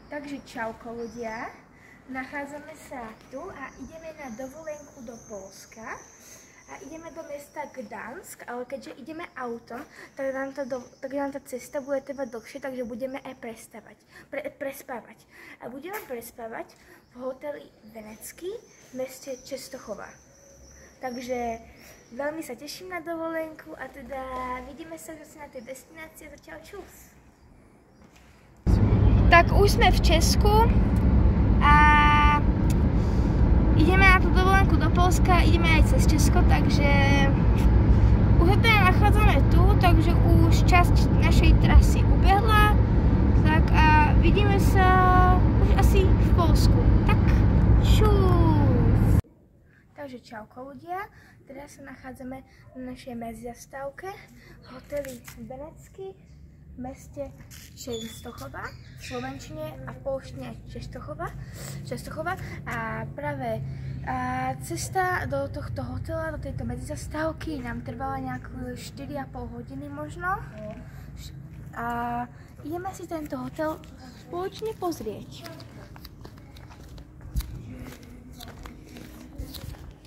Takže čauko ľudia, nachádzame sa tu a ideme na dovolenku do Poľska a ideme do mesta Gdansk, ale keďže ideme autom, tak nám tá cesta bude trvať dlhšie, takže budeme aj prespávať. A budeme prespávať v hoteli Venecký v meste Čestochova. Takže veľmi sa teším na dovolenku a teda vidíme sa zase na tej destinácii. Zatiaľ čus! Tak už sme v Česku a ideme na tú dovolenku do Poľska, ideme aj cez Česko, takže už sa teda nachádzame tu, takže už časť našej trasy ubehla, tak a vidíme sa už asi v Poľsku. Tak čus! Takže čauko ľudia, teraz sa nachádzame na našej medzizastávke v hoteli Venecký v meste Čestochova, v slovenčine a v poľštine Čestochova a práve cesta do tohto hotela, do tejto medzizastávky nám trvala nejaké 4,5 hodiny možno a ideme si tento hotel spoločne pozrieť.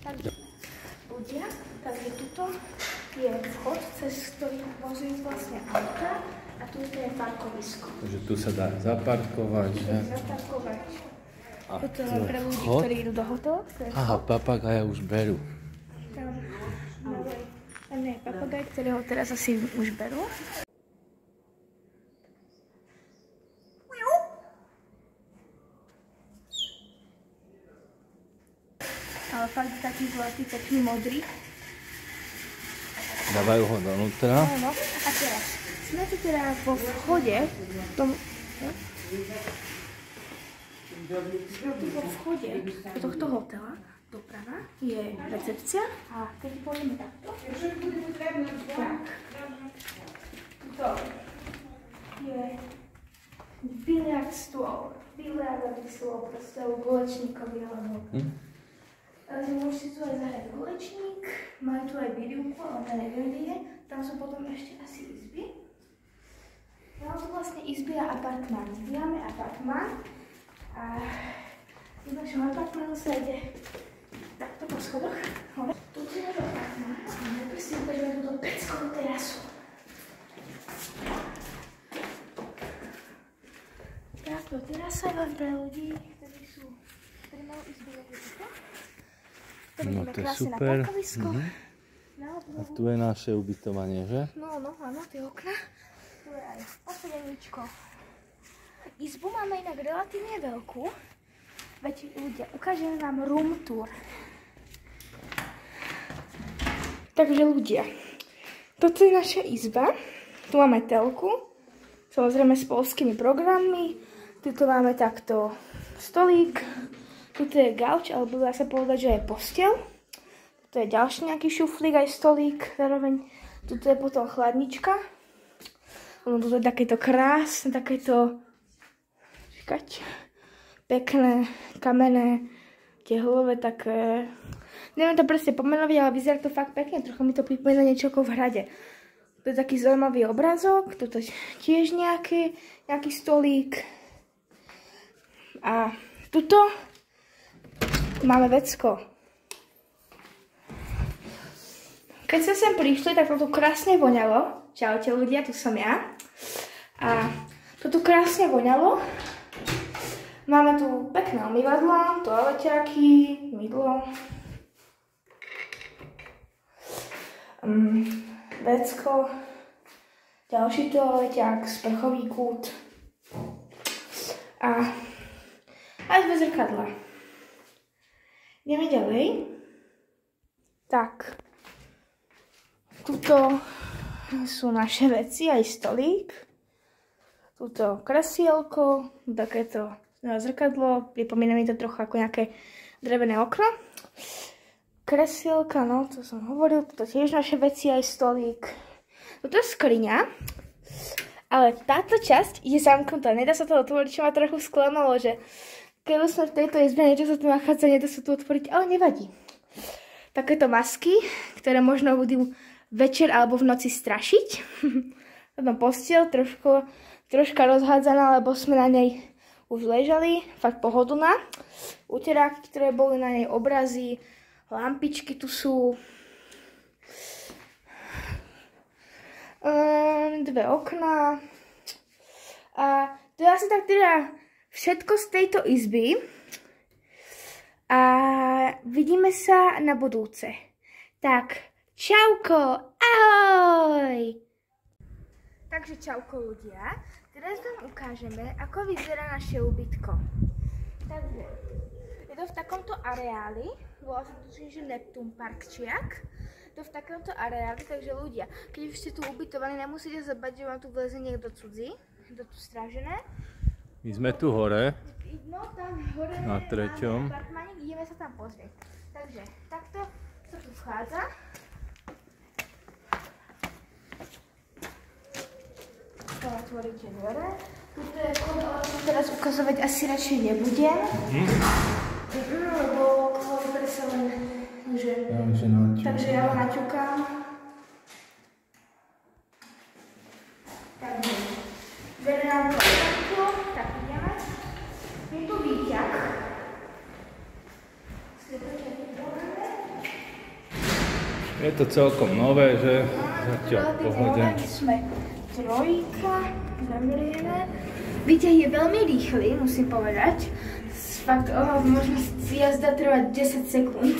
Takže ľudia, takže tuto je vchod, cez ktorý vozujú vlastne auta a tu je parkovisko. Takže tu sa dá zaparkovať, že? A toto je pre ľudí, ktorí idú do hotela. Aha, papagaja už berú. Tam máme papagaj, ktorého teraz asi už berú. Ale fakt taký zlatý, taký modrý. Dávajú ho donútra. No. A teraz sme tu teda vo vchode, vo vchode do tohto hotela doprava je recepcia a keď pôjdeme takto, tak to je biliardový stôl, proste golečníkový alebo môžete tu aj zahrať golečník, majú tu aj biriúku, ale ona neviem, kde je. Tam sú potom ešte asi izby. Mám tu vlastne izby a apartmán. Máme apartmán a v našom apartmánu sa ide takto po schodoch. Tu je náš apartmán a najprv si ukážeme túto peckovú terasu. Táto terasa je len pre ľudí, ktorí majú izby niekde tuto. No to je super. A tu je naše ubytovanie, že? No, áno, tie okna. Tu je aj posedeníčko. Izbu máme inak relatívne veľkú. Veď ľudia, ukážeme vám room tour. Takže ľudia, toto je naša izba. Tu máme telku, samozrejme s poľskými programmi. Tuto máme takto stolík. Tuto je gauč, alebo dá sa povedať, že je posteľ. Tuto je ďalší nejaký šuflík, aj stolík, zároveň. Tuto je potom chladnička. Tuto je takéto krásne, takéto pekné, kamenné, tehlové, také... Neviem to presne pomenovať, ale vyzerá to fakt pekne. Trochu mi to pripomína niečo ako v hrade. Tu je taký zaujímavý obrázok, tuto tiež nejaký stolík. A tuto máme vecko. Keď ste sem prišli, tak to tu krásne voňalo. Čaute ľudia, tu som ja. A to tu krásne voňalo. Máme tu pekné umývadlo, toaleťáky, mydlo. Vecko. Ďalší toaleťák, sprchový kút. A aj dve zrkadla. Ideme ďalej. Tak. Tuto sú naše veci, aj stolík. Tuto kresielko, takéto zrkadlo. Pripomína mi to trochu ako nejaké drevené okno. Kresielka, no to som hovoril. Tuto tiež naše veci, aj stolík. Tuto je skriňa. Ale táto časť je zamknutá. Nedá sa to otvoriť, čo ma trochu sklamalo, že keď sme v tejto izbe, niečo sa tu nachádza, nedá sa tu otvoriť, ale nevadí. Takéto masky, ktoré možno budú večer alebo v noci strašiť. Potom posteľ troška rozhádzaná, lebo sme na nej už ležali, fakt pohodlná. Uteráky, ktoré boli na nej, obrazy, lampičky tu sú. Dve okná. A to je asi tak teda všetko z tejto izby. A vidíme sa na budúce. Tak, čauko, ahoj! Takže čauko ľudia. Teraz vám ukážeme, ako vyzerá naše ubytko. Takže, je to v takomto areáli, volá sa to, že Neptune Park či jak. To v takomto areáli, takže ľudia, keď už ste tu ubytovaní, nemusíte sa bať, že vám tu vleze niekto cudzí, je to tu strážené. My sme tu hore, no, tam hore na 3. apartmáne, ideme sa tam pozrieť. Takže, takto sa tu vchádza. Otvoríte dvere. Tuto je kód, ale to teraz ukazovať asi radšej nebudem. Lebo kvôli presa len, že... Takže ja ho naťukám. Takže, dvere nám to takto, tak ideme. Je tu výťah. Je to celkom nové, že? Zatiaľ v pohode. Trojka, zamrieme. Výťah je veľmi rýchly, musím povedať. Fakt, možno jazda trvať 10 sekúnd.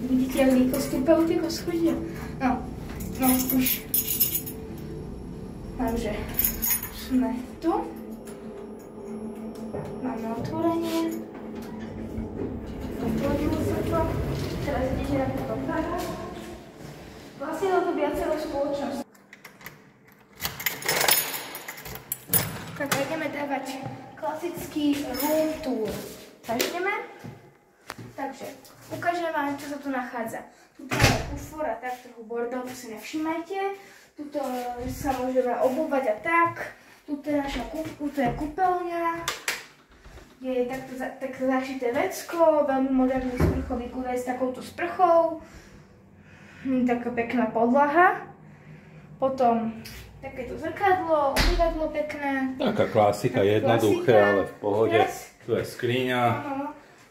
Vidíte, jak rýchlo stúpajú tie poschodia? No, už. Takže, sme tu. Máme otvorenie. Otvorilo sa to. Teraz idete na to dopadať. Vlastne je to viacero spoločnosti. Tak ideme dávať klasický room tour. Začneme. Takže, ukážem vám, čo sa tu nachádza. Tuto je kufor a tak trochu bordel, to si nevšimajte. Tuto sa môžeme obúvať a tak. Tuto je naša kúpeľňa, kde je takto zašité vecko, veľmi moderný sprchový kúdaj s takouto sprchou. Taká pekná podlaha. Potom takéto zrkadlo, umývadlo pekné. Taká klasika, jednoduché, ale v pohode. Tu je skriňa,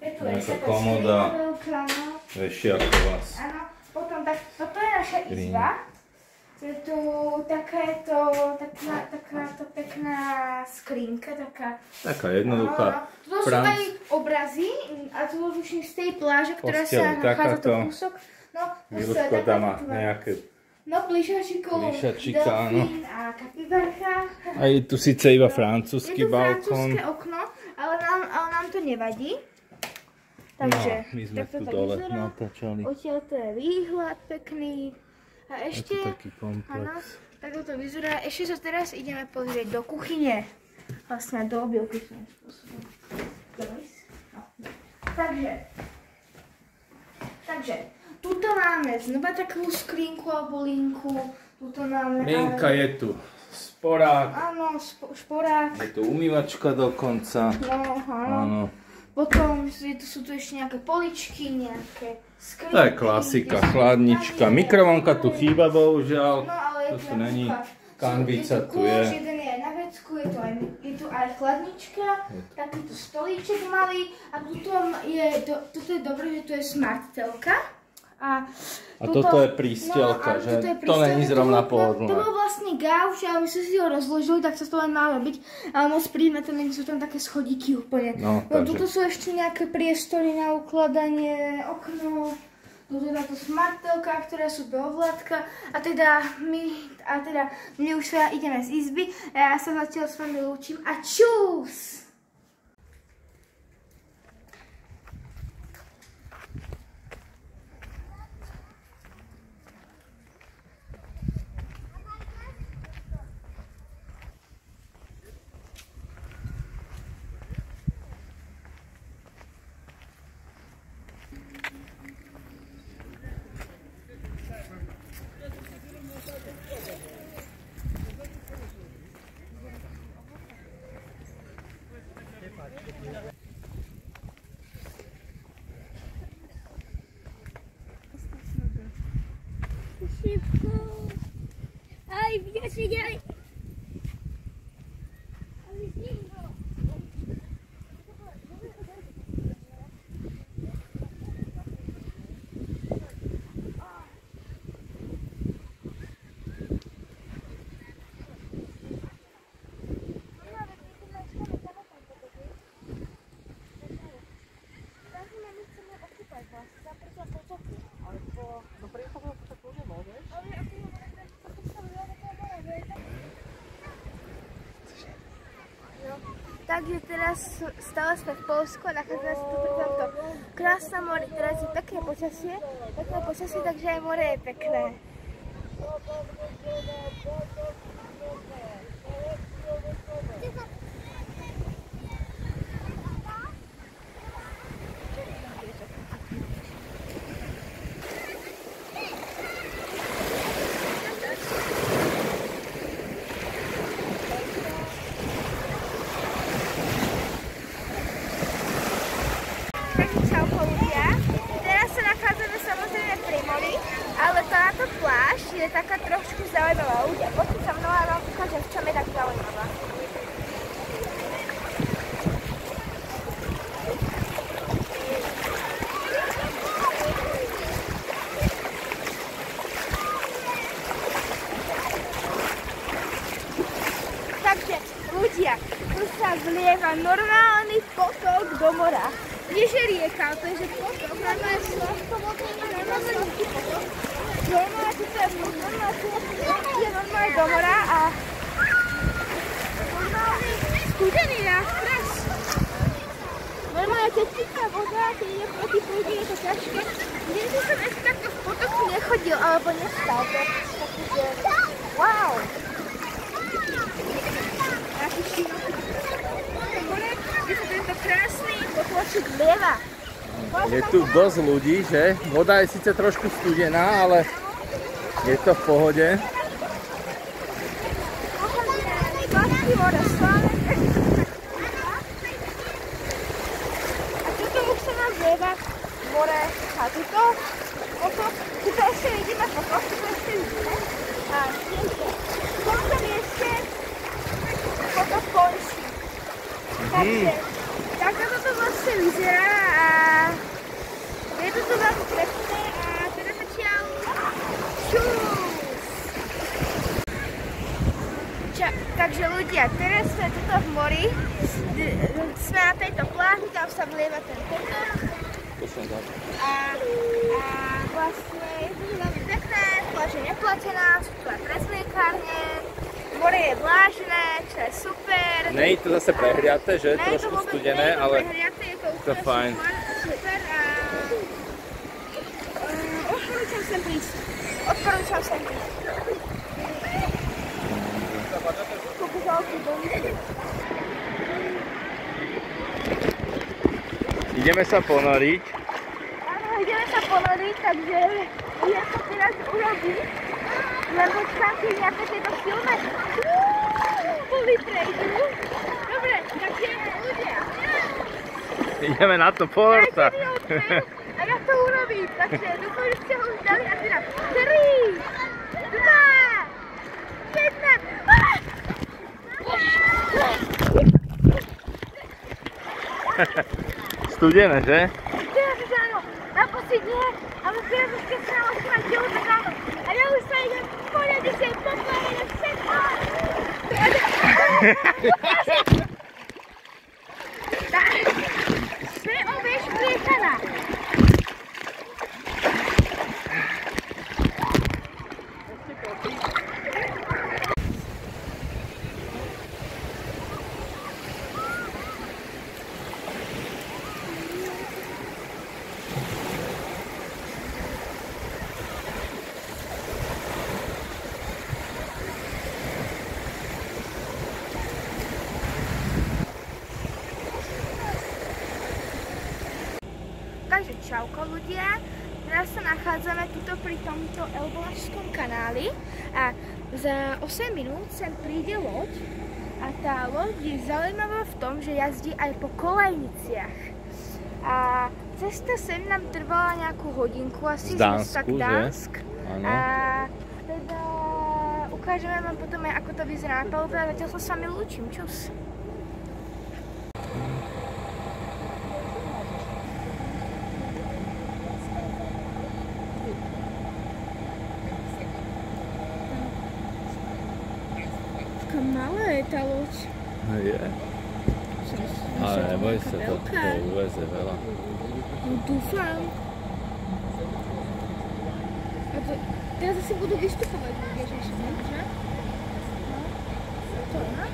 nejaká komoda, vešiak u vás. Áno, potom toto je naša izba. Je tu takáto pekná skrinka, taká jednoduchá. Tu sú aj obrazy a tu už z tej pláže, ktorá sa nachádza tu kúsok. Výlučko tam má nejaké plišačika, delfín a kapibarka. A je tu síce iba francúzsky balkón. Je to francúzske okno, ale nám to nevadí. Takže, my sme tu dole natáčali. Odtiaľ to je výhľad pekný. A ešte, je to taký komplex. Takto to vyzerá. Ešte sa teraz ideme pozrieť do kuchyne. Vlastne do obilky svojím spôsobom. Takže, tuto máme znova takú skrinku alebo linku. Tuto máme... Linka je tu sporák. Áno, šporák. Je tu umývačka dokonca. No, áno. Potom sú tu ešte nejaké poličky, nejaké skrinky. To je klasika, chladnička. Mikrovlnka tu chýba, bohužiaľ. No, ale to tu není. Kanvica tu je. Jeden je na vecku, je tu aj chladnička, takýto stolíček malý. A toto je dobré, že tu je smart telka. A toto je prístelka, že? To není zrovna pohodlné. To bol vlastne gauč, ale my sme si ho rozložili, tak sa to len malo byť. Ale moc príjemné, to sú tam také schodíky úplne. No, tuto sú ešte nejaké priestory na ukladanie, okno. Tuto je táto smartelka, ktoré sú do ovládka. A teda my už teda ideme z izby a ja sa zatiaľ s vami lúčim a čus! Szybko! Aj, wiesz, nie! Ale zimno! Takže teraz stále sme v Poľsku a nachádzame sa tu pri tomto krásnom mori. Teraz je pekné počasie, takže aj more je pekné. Ale táto pláž je taká trošku zaujímavá. Ľudia, poďte sa mnou a vám ukážem, v čom je tak zaujímavá. Takže, ľudia, tu sa zlieva normálny potok do mora. Nie že rieka, to je že potok, normálne sladkovodný, normálne sladký potok. Normálne tu je normálne do mora a normálny studený nákres. Normálne teplá voda, keď ide proti prúdu, je to ťažké. Nikdy som ešte takto v potoku nechodil, alebo nestal. To je taký, že wow! Taký široký. Je to tento krásny potlačík zlieva. Je tu dosť ľudí, že? Voda je síce trošku studená, ale je to v pohode. A tuto už sa nám zlieva more. A tuto ešte vidíme potok, tuto ešte vidíme. A v tomto mieste potok končí. Takže takto to vlastne vyzerá a je to tu veľmi pekné a teda začal Takže ľudia, teraz sme tuto v mori, sme na tejto pláži, tam sa vlieva ten potok a vlastne je to veľmi pekné, pláž je neplatená, sú tu aj prezliekárne. More je vlážne, čo je super. Nie je to zase prehriaté, že? Trošku studené, ale to je fajn. Super a odporúčam sem prísť. Ideme sa ponoriť. Áno, ideme sa ponoriť, takže ja to teraz urobím. Lebo tam si nejaké tieto filmy boli prejdú. Dobre, takže ľudia. Ideme na to, ponor sa. A ja to urobím, takže dúfam, že ste ho už dali a teda 3, 2, 1. Studené, že? Studené, že áno. Naposled nie, ale teraz už keď sa nám osmať dolu, tak áno. A ja už sa idem poriadne sem poplávať na všetko. Sme obež priekaná. Takže čauko ľudia, teraz sa nachádzame tuto pri tomto Elblažskom kanáli a za 8 minút sem príde loď a tá loď je zaujímavá v tom, že jazdí aj po kolejniciach. A cesta sem nám trvala nejakú hodinku, asi z Gdańsk. Áno. A teda ukážeme vám potom aj ako to vyzerá na palube a zatiaľ sa s vami lúčim. Čus. Malé je tá loď. Je. Ale neboj sa, to uveze veľa. No dúfam. A to, teraz asi budú vystupovať ľudia, že? No. To ona?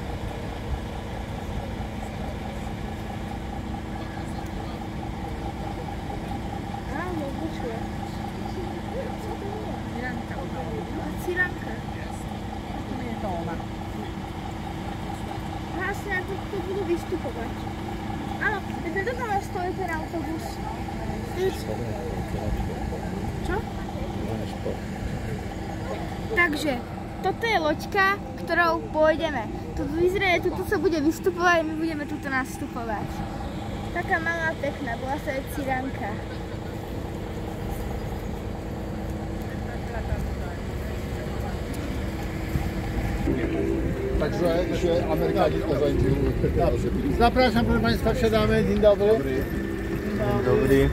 Áno, my toto má stojí ten autobus. Čo? Takže, toto je loďka, ktorou pôjdeme. Tu vyzerá, tuto sa bude vystupovať a my budeme tuto nastupovať. Taká malá, pekná, bola sa aj Ciranka. Także się Amerykanie urządził. Zapraszam, proszę Państwa, wsiadamy. Dzień dobry. Dzień dobry.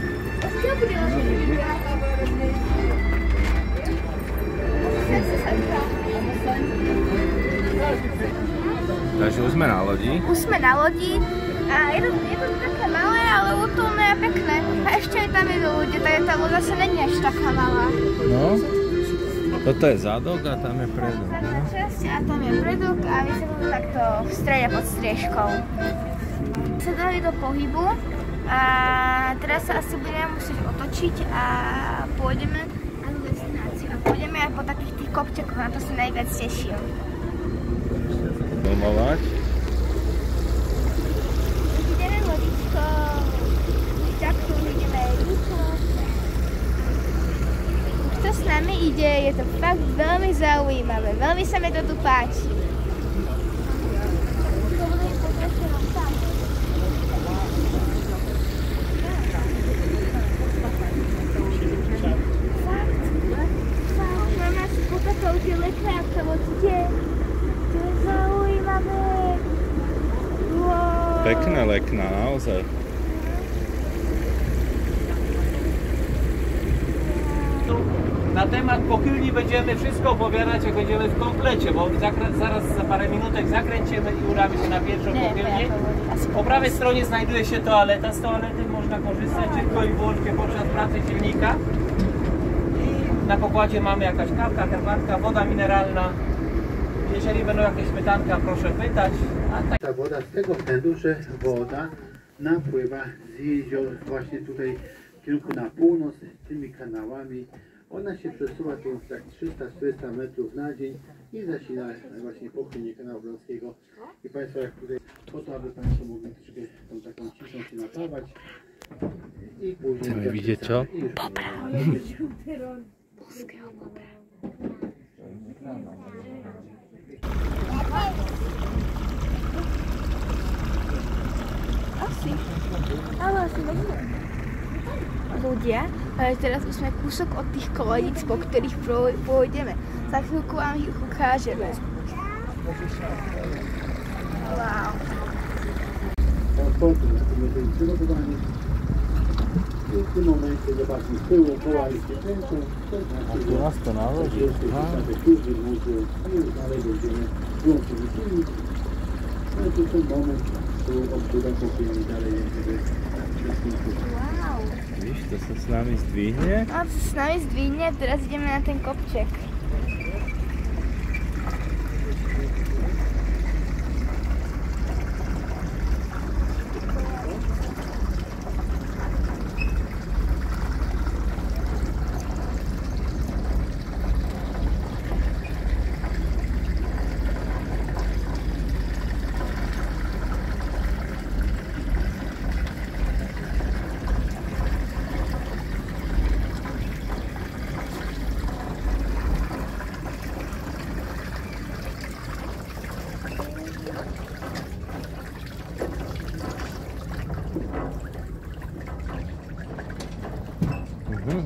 Takže už sme na lodi. Už sme na lodi a je to také malé, ale útulné a pekné. A ešte aj tam idú ľudia, tak tá loď zase není až taká malá. No, toto je zadok a tam je predok. A tam je predok a my sa budeme takto v strede pod striežkou. Sa dali do pohybu a teraz sa asi budeme musieť otočiť a pôjdeme na tú destináciu. A pôjdeme aj po takých tých kopčekoch, na to sa najviac teším. Filmovať. Ideme lodičkou, takto ideme rýchlo. Kto s nami ide, je to fakt veľmi zaujímavé, veľmi sa mi to tu páči. Mama si pokazal tie lekárka, vodíte. To je zaujímavé. Wow. Pekná lekná, naozaj. Na temat Pochylni będziemy wszystko opowiadać, jak będziemy w komplecie, bo zaraz za parę minutek zakręcimy i udamy się na pierwszą Pochylnię. Po prawej stronie znajduje się toaleta. Z toalety można korzystać tylko i wyłącznie podczas pracy silnika. I na pokładzie mamy jakaś kawka, herbatka, woda mineralna. Jeżeli będą jakieś pytanka, proszę pytać. Ta woda z tego względu, że woda napływa z jezior właśnie tutaj w kierunku na północ tymi kanałami. Ona się przesuwa tu tak 300-400 metrów na dzień i zasila właśnie Pochylnię Kanału Blanskiego. I Państwo jak tutaj, po to aby Państwo mogli troszkę tą taką ciszą się napawać i później... Chcemy widzieć co? Polskiego bobra. Asi dobre. Ľudia, ale teraz už sme kúsok od tých kolejíc, po ktorých pôjdeme. Za chvíľku vám ich ukážeme. Wow. W tym momencie zobaczmy z tyłu, koła już się kręcą. A tu nas to naloży. I już dalej będziemy włączyć silnik. No i ten moment, tu obsługa Pochylni dalej jedziemy. Wow. Víš, to sa s nami zdvihne. No, to sa s nami zdvihne a teraz ideme na ten kopček.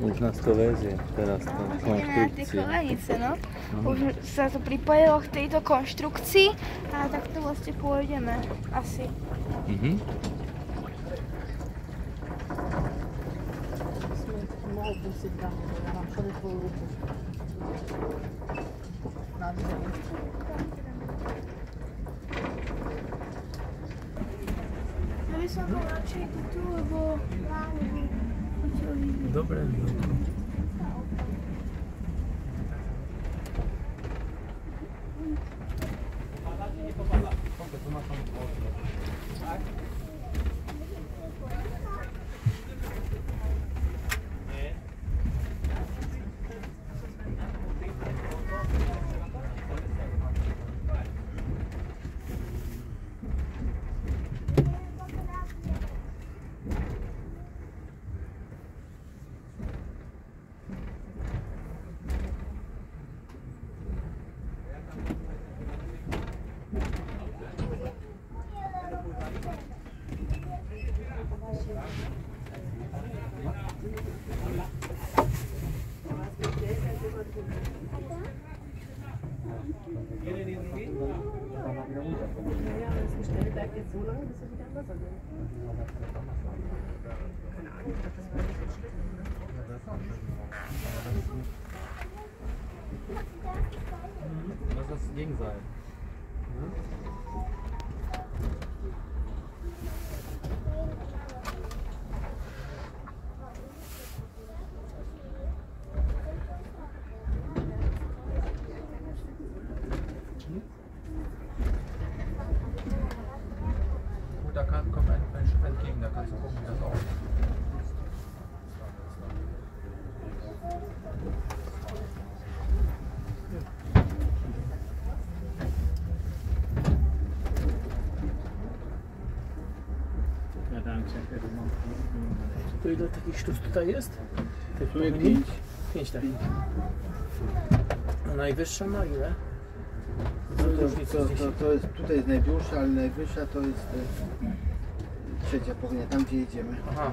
Už nás to vezie teraz tá Ideme na tie konštrukcia. kolenice, no. Už sa to pripojilo k tejto konštrukcii a takto vlastne pôjdeme asi. Mohol pustiť tam, ja mám všade tvoju ruku. Nádherné. Ja by som bol radšej tu, lebo Dobre, Jeden i drugi? Ja, das bestellt bleibt jetzt so lange, bis er wieder im Wasser sind. Keine Ahnung, ich glaube, das war nicht so schlimm. Das ist das Gegenseil. Gut, da kommt ein Schiff entgegen, da kannst du gucken, wie das aussieht. To ile takich sztuk tutaj jest? W sumie 5. 5 takich. A najwyższa ma ile? To jest, tutaj jest najdłuższa, ale najwyższa to jest trzecia powinna, tam gdzie jedziemy. Aha.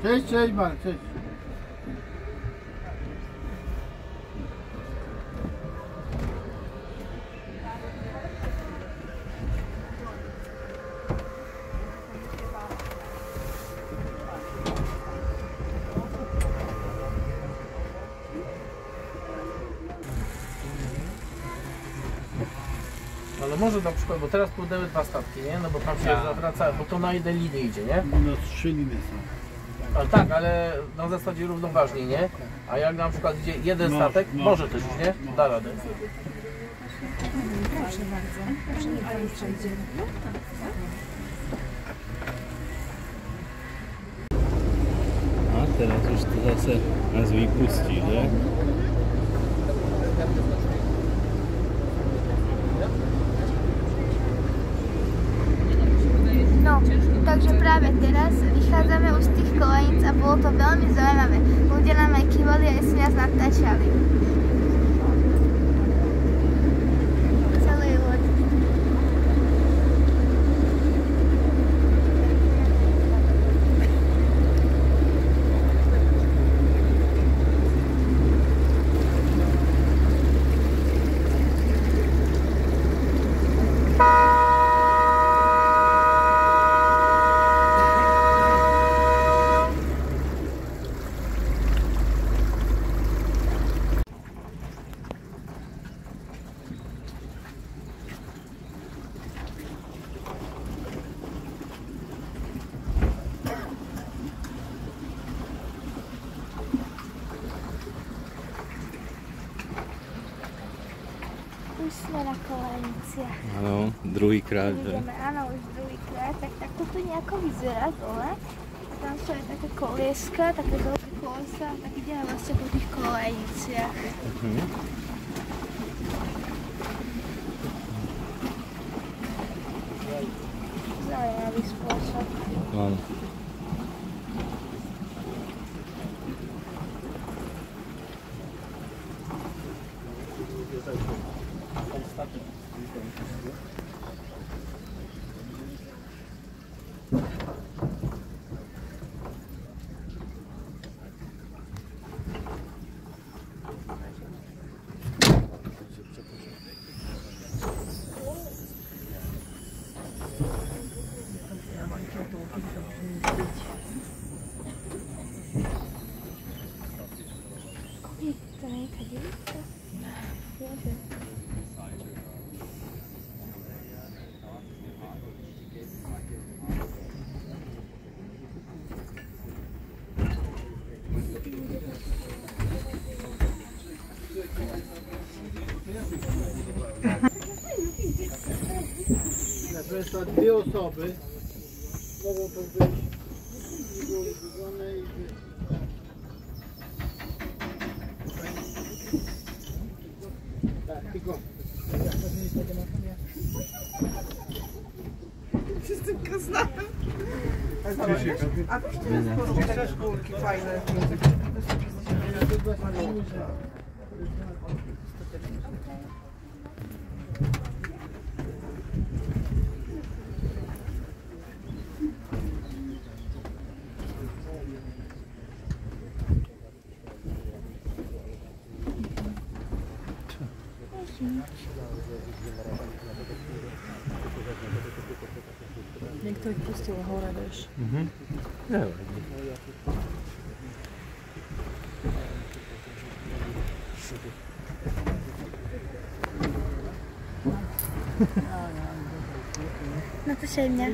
Cześć, cześć Mark, cześć. Ale może na przykład, bo teraz płynęły 2 statki, nie? No bo tam się zawraca, bo to na jednej linii idzie, nie? No 3 liny są. Ale tak, ale na zasadzie równoważnie, nie? A jak na przykład idzie jeden statek, może też, nie? Da radę. Proszę bardzo. Proszę, niech pani przejdzie. A teraz już to zase nas wypuści, że? No, takže práve teraz vychádzame už z tých kolejníc a bolo to veľmi zaujímavé. Ľudia nám aj kývali a si nás natáčali. Celej loď. Už sme na kolejniciach. Áno, druhýkrát, že? Ideme, áno, už druhýkrát, tak takto to nejako vyzerá dole. Tam sú aj také kolieska, také veľké kolesa, tak ideme vlastne po tých kolejniciach. Zaujímavé. zaujímavý spôsob. Áno. To nie je kadilica? Ježe. Zresztą dwie osoby mogą to być zbudzone i tak, tylko Wszyscy go znamy. A wiesz, to jest też górki fajne. Niekto ich pustil hore, vieš. Nevadí. Natočaj mňa.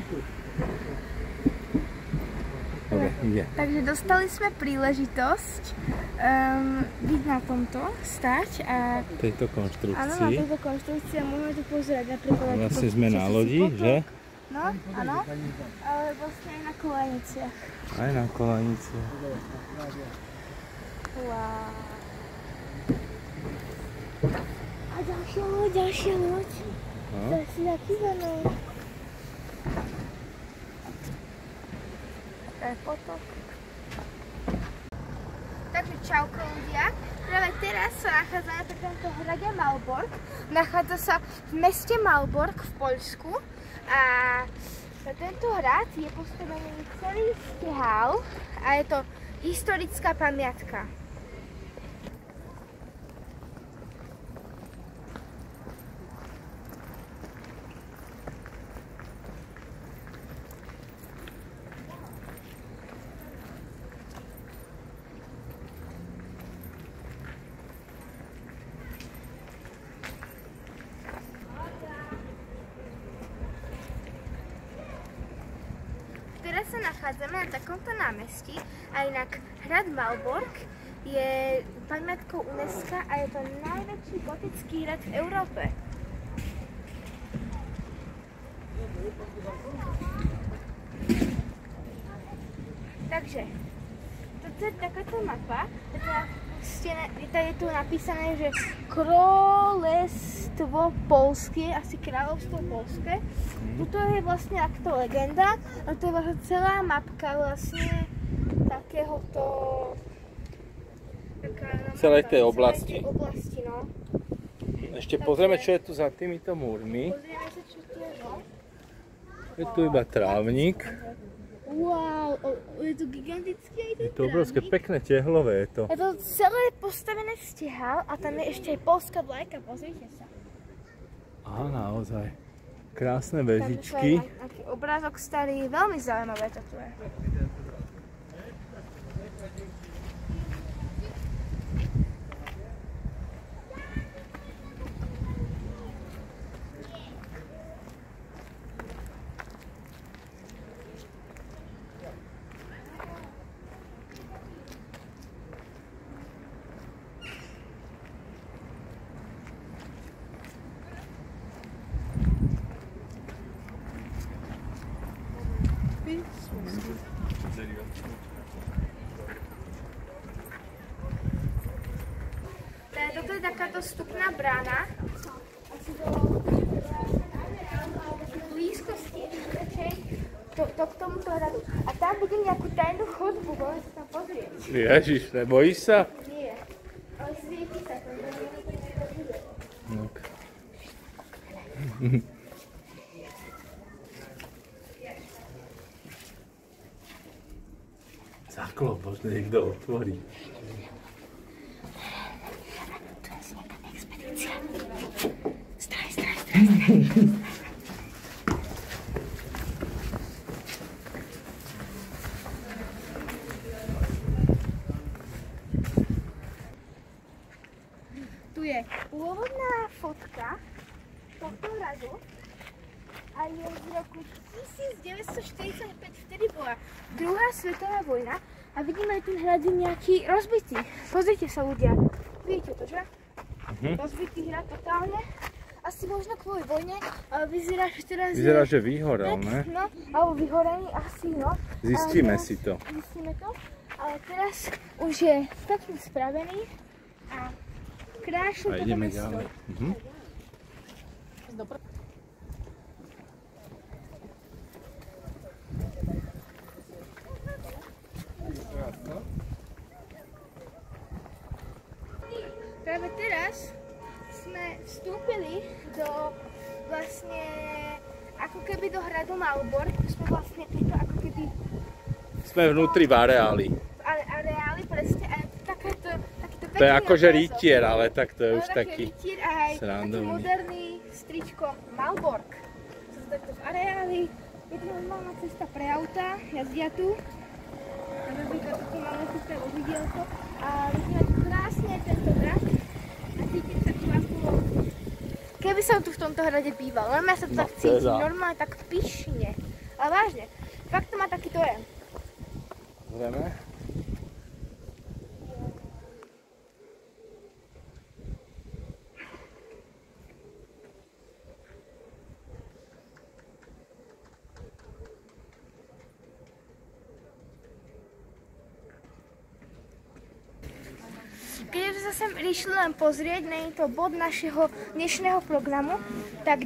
Dobre, ide. Takže dostali sme príležitosť byť na tomto, stať a Tejto áno, na konštrukcii. tejto konštrukcii a môžeme tu pozerať napríklad Vlastne sme na lodi, že? No, áno, ale vlastne aj na koleniciach. Aj na kolanici. Wow. A ďalšia loď. No. To je si zakývané. To je potok. Takže čauko ľudia. Práve teraz sa nachádzame pri tomto hrade Malbork. Nachádza sa v meste Malbork v Poľsku. A tento hrad je postavený celý stehál a je to historická pamiatka. Teraz sa nachádzame na takomto námestí a inak hrad Malbork je pamiatkou UNESCO a je to najväčší gotický hrad v Európe. Takže, toto je takáto mapa, je tu napísané, že Kráľovstvo Poľské, asi Kráľovstvo Poľské. Tuto je vlastne takto legenda, a to je vlastne celá mapka vlastne takéhoto... Celej tej oblasti. No. Ešte pozrieme, čo je tu za týmito múrmi. Pozrieme sa, čo tu je, no. Je tu iba trávnik. Wow, je to gigantický aj ten Je to obrovské, trávnik. pekné tehlové je to. Je to celé postavené z stehál a tam je ešte aj poľská vlajka, pozrite sa. Á, naozaj. Krásne Takže vežičky. to je taký obrázok starý, veľmi zaujímavé to tu je. Toto je takáto vstupná brána. Asi do blízkosti. to k tomuto hradu. A tam budem nejakú tajnú chodbu, môžem sa tam pozrieť. Ježiš, nebojíš sa? Nie, ale svieti sa to. Zaklop, možno niekto otvorí. Tu je nejaká expedícia. Straj. Tu je pôvodná fotka tohto hradu a je z roku 1945, vtedy bola druhá svetová vojna a vidíme, že ten hrad je nejaký rozbitý. Pozrite sa ľudia, vidíte to, že? Rozbitý hrad totálne, asi možno kvôli vojne, ale vyzerá, že teraz Vyzerá, že vyhorel, ne? No, alebo vyhorený asi, no. Zistíme teraz, si to. Zistíme to, ale teraz už je pekne spravený a krášu A toto ideme mesto. ďalej. Práve teraz sme vstúpili do vlastne ako keby do hradu Malbork. Sme vlastne tuto ako keby Sme vnútri v areáli. areáli, presne, a takýto To je akože rytier, ale tak to je už taký rytier a aj taký srandovný. moderný stričko Malbork. Sú to takto v areáli, je to normálna cesta pre auta, jazdia tu. A napríklad tu máme cesta vozidielko a vidíme tu krásne tento hrad a cítim sa tu ako keby som tu v tomto hrade býval, len sa tu tak cítim, normálne tak pyšne. Ale vážne, fakt to má taký dojem. Zrejme. Keďže sa sem išli len pozrieť, nie je to bod našeho dnešného programu, tak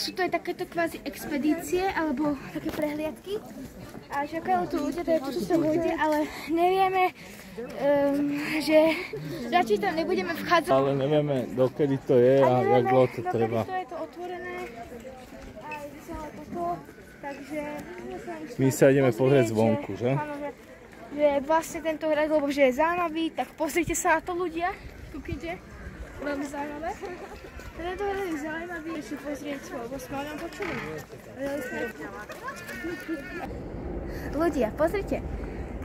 sú tu aj takéto kvázi expedície alebo také prehliadky. A čakajú tu ľudia, teda tu sú sa ľudia, ale nevieme, že radšej tam nebudeme vchádzať. Ale nevieme, dokedy to je a jak dlho to treba. Dokedy to je to otvorené a celé toto, takže My sa ideme pozrieť zvonku, že? Áno, že vlastne tento hrad, lebo že je zaujímavý, tak pozrite sa na to ľudia, kúkite, veľmi zaujímavé. Tento hrad je zaujímavý, ešte pozrieť, lebo sme o ňom počuli. Ľudia, pozrite,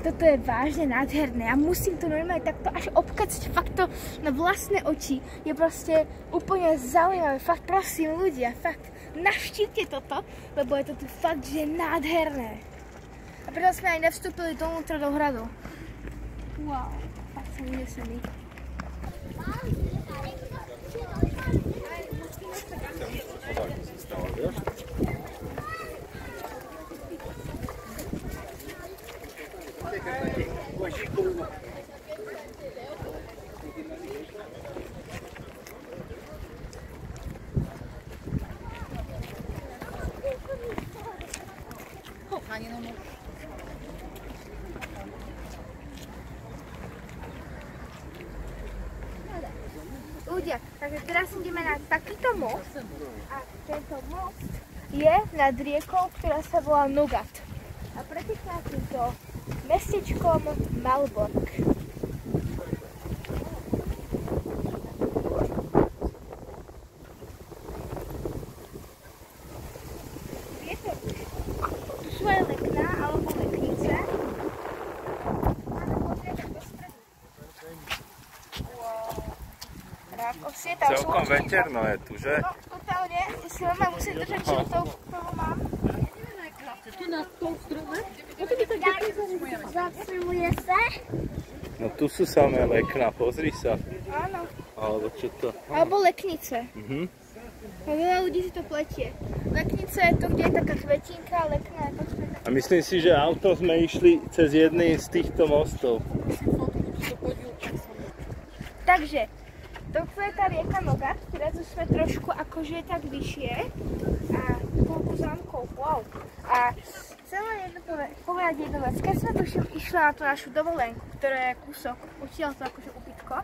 toto je vážne nádherné a musím to normálne takto až obkacať fakt to na vlastné oči. Je proste úplne zaujímavé, fakt prosím ľudia, fakt navštívte toto, lebo je to tu fakt, že nádherné. A preto sme aj nevstúpili dovnútra do hradu. Wow, fakt som unesený. Ľudia, takže teraz ideme na takýto most a tento most je nad riekou, ktorá sa volá Nogat a preteká týmto mestečkom Malbork. Tu sú aj lekná alebo leknice. Celkom veterno je tu, že? No, totálne. Ja si len musím držať čiltou, ktorú mám. Tu na tom strome? Zaceluje sa. No tu sú samé lekná, pozri sa. Áno. Alebo čo to? Alebo leknice. No veľa ľudí si to pletie. Leknica je to, kde je taká kvetinka, lekná je to, kde je taká... A myslím si, že autom sme išli cez jedný z týchto mostov. Takže, toto je tá rieka Nogat, teraz už sme trošku akože tak vyššie a koľko zámkov, wow. A chcela povedať jednu vec. Keď sme tu išli na tú našu dovolenku, ktorá je kúsok, odtiaľ to akože ubytko,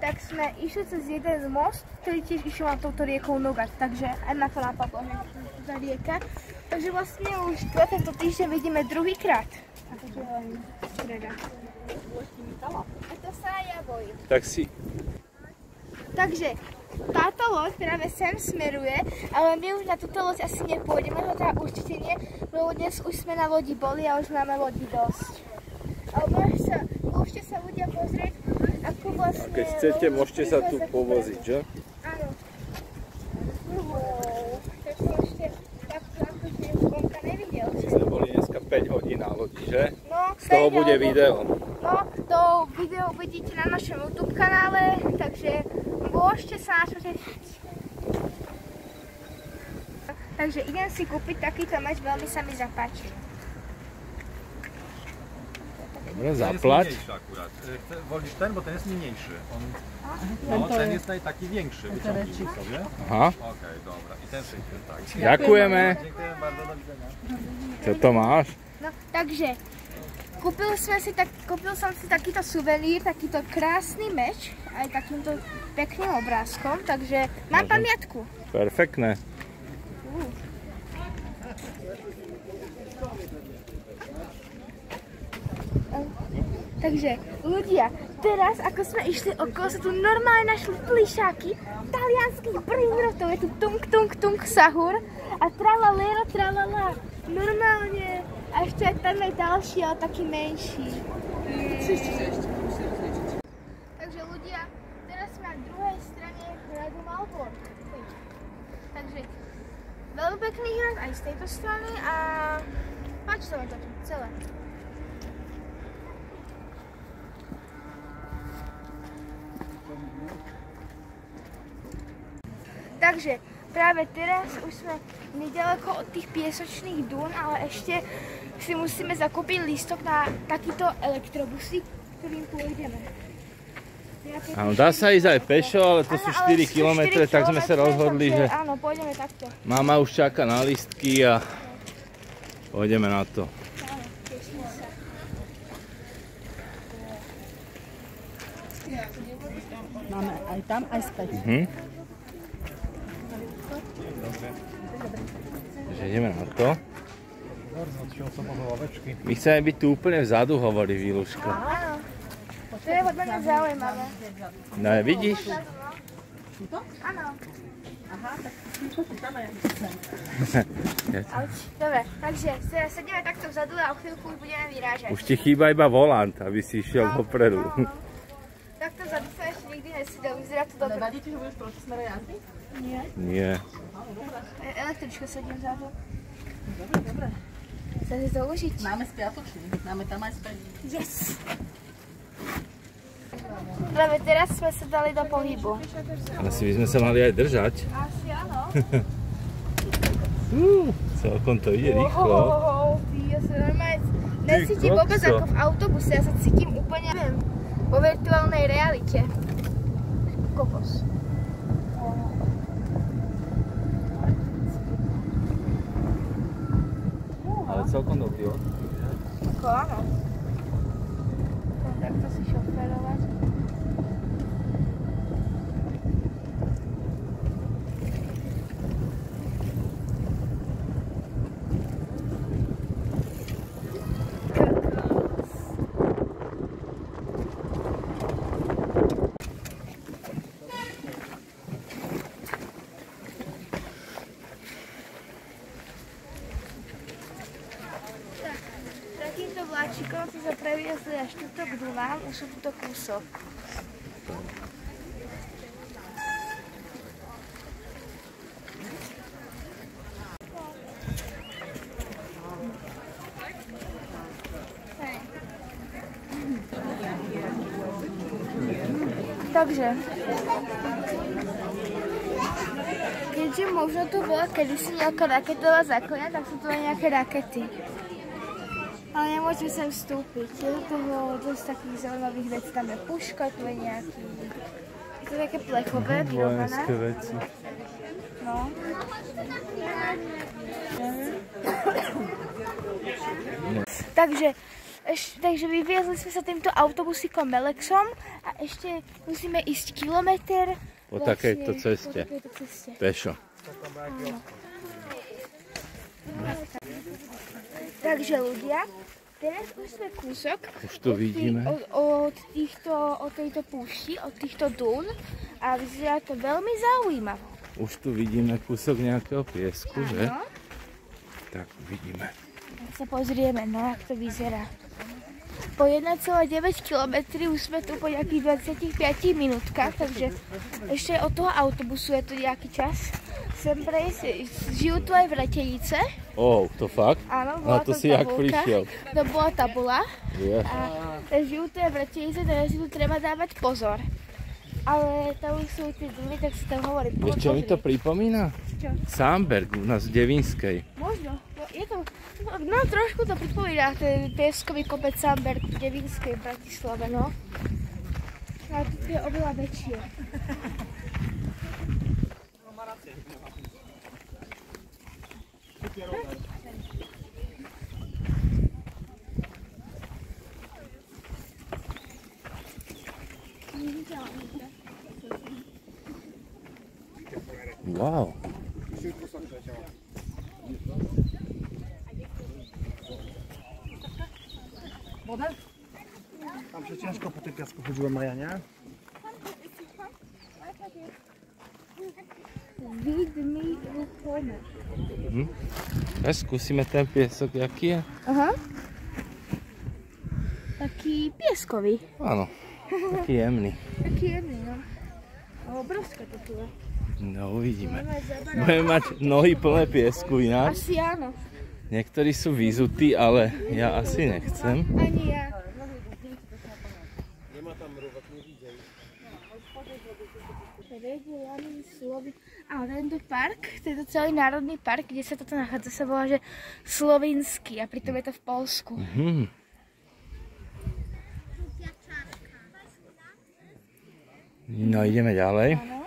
tak sme išli cez jeden most, ktorý tiež išiel na touto riekou Nogat, takže aj na to napadlo, že tá rieka. Takže vlastne už tento týždeň vidíme druhýkrát. A to je len streda. A to sa ja bojím. Tak si... Takže táto loď práve sem smeruje, ale my už na túto loď asi nepôjdeme, no teda určite nie, lebo dnes už sme na lodi boli a už máme lodi dosť. Ale môžete sa ľudia pozrieť, ako vlastne... A keď chcete, môžete sa tu povoziť, že? Áno. Tak som ešte takto zvonka nevidel. Sme boli dneska 5 hodín na lodi, že? No, z toho bude video. No, to video vidíte na našom YouTube kanále, takže môžete sa na to tešiť. Takže idem si kúpiť takýto meč, veľmi sa mi zapáči. Dobre, zaplať. Wolisz ten, bo ten jest mniejszy. No, ten jest taki większy, wyciągnij sobie. Aha. Okej, dobra. I ten przyjdzie, tak. Ďakujeme. Dziękuję bardzo, do widzenia. Čo to máš? No, takže kúpil som si takýto suvenír, takýto krásny meč, aj takýmto pekným obrázkom, takže mám pamiatku. Perfektné. Takže ľudia, teraz ako sme išli okolo, sa tu normálne našli plišáky talianských brýmrotov, je tu tung tung tung sahur a tralalero tralala, normálne, a ešte aj tam je ďalší, ale taký menší. 36. Takže ľudia, teraz sme na druhej strane hradu Malbork. Takže veľmi pekný hrad aj z tejto strany a páči sa vám to tu celé. Takže práve teraz už sme nedaleko od tých piesočných dún, ale ešte si musíme zakúpiť lístok na takýto elektrobusy, ktorým pôjdeme. Áno, dá sa ísť aj pešo, ale to sú 4 km, tak sme sa rozhodli, že áno, pôjdeme takto. mama už čaká na lístky a pôjdeme na to. Áno, teším sa. Máme aj tam, aj späť. Takže ideme na to. My chceme byť tu úplne vzadu, hovorí Výluška. Áno. To je podľa mňa zaujímavé. No vidíš? Áno. Aha, tak tam aj Dobre, takže sedíme takto vzadu a o chvíľku už budeme vyrážať. Už ti chýba iba volant, aby si išiel dopredu. Takto vzadu som ešte nikdy nesedel, vyzerá to dobre. Nevadí ti, že budeš proti smere jazdy? Nie. Nie. Električko sedím vzadu. Dobre. Chceš si to užiť? Máme spiatočný, máme tam aj späť. Yes! Práve teraz sme sa dali do pohybu. Asi by sme sa mali aj držať. Asi áno. Celkom to ide rýchlo. Ja sa normálne necítim vôbec ako v autobuse, ja sa cítim úplne, neviem, vo virtuálnej realite. Kokos. Ale celkom dobrý, jo? Ako áno. Takto si šoferovať. Takýmto vláčikom si sa previezli až tuto k Dunám, už sú tuto kúsok. Takže, keďže možno tu bola kedysi nejaká raketová základňa, tak sú tu aj nejaké rakety. Ale nemôžeme sem vstúpiť. Je to toho dosť takých zaujímavých vecí. Tam je puška, tu je nejaký... Je to také plechové, vyrobené. Vojenské veci. No. No. Takže vyviezli sme sa týmto autobusíkom Melexom a ešte musíme ísť kilometr po takejto ceste. Pešo. Takže ľudia, teraz už sme kúsok už tu vidíme od tejto púšti, od týchto dún a vyzerá to veľmi zaujímavé. Už tu vidíme kúsok nejakého piesku, že? Tak vidíme. Tak sa pozrieme, no, jak to vyzerá. Po 1,9 km už sme tu po nejakých 25 minútkach, takže ešte od toho autobusu je to nejaký čas. Sem prejsť, žijú tu aj vretenice. To fakt? Áno, bola to to si tabulka. jak prišiel. To bola tabula. Yeah. A žijú tu aj vretenice, takže si tu treba dávať pozor. Ale tam sú tie duny, tak si tam hovorí. Vieš, čo mi to pripomína? Čo? Samberg u nás v Devinskej. Možno. Je to, no trošku to pripomína ten pieskový kopec Samberg v Devinskej v Bratislave, no. A tu je oveľa väčšie. Wow. Wodę? Tam się ciężko po tym piasku chodziłem, Maja, nie? Vidný ruchome. A skúsime ten piesok, jaký je? Aha. Taký pieskový. Áno, taký jemný. Taký jemný, no. Obrovské to tu je. No, uvidíme. Budeme mať nohy plné piesku ináč. Asi áno. Niektorí sú vyzutí, ale ja asi nechcem. Ani ja. A tento park, tento celý národný park, kde sa toto nachádza, sa volá, že Slovinský a pritom je to v Poľsku. No, ideme ďalej. Áno.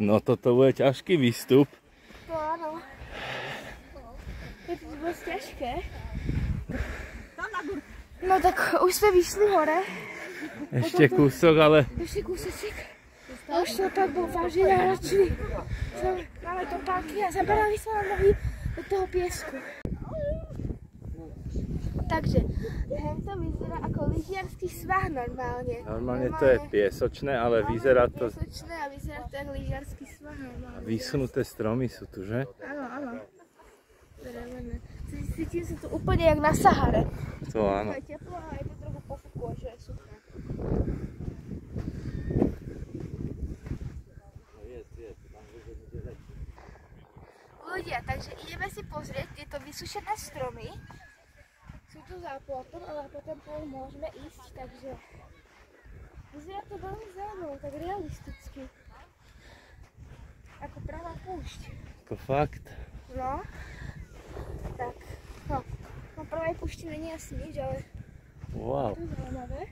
No, toto bude ťažký výstup. To áno. Je to dosť ťažké. No tak už sme vyšli hore. Ešte kúsok, ale... Ešte kúseček. A už to tak bol vážne náročný. Máme topánky a zaberali sa na nohy do toho piesku. Takže, hento vyzerá ako lyžiarsky svah normálne. Normálne to je piesočné, ale vyzerá to... Piesočné a vyzerá to ako lyžiarsky svah normálne. Vysunuté stromy sú tu, že? Áno, áno. Cítim sa tu úplne jak na Sahare. To áno. Je teplo a je to trochu pofúklo, že je suché. Ľudia, takže ideme si pozrieť tieto vysušené stromy. Sú tu za plotom, ale potom po môžeme ísť, takže vyzerá to veľmi zaujímavé, tak realisticky. Ako pravá púšť. To fakt. No, tak, no, na prvej púšti není asi nič, ale Wow. to je zaujímavé.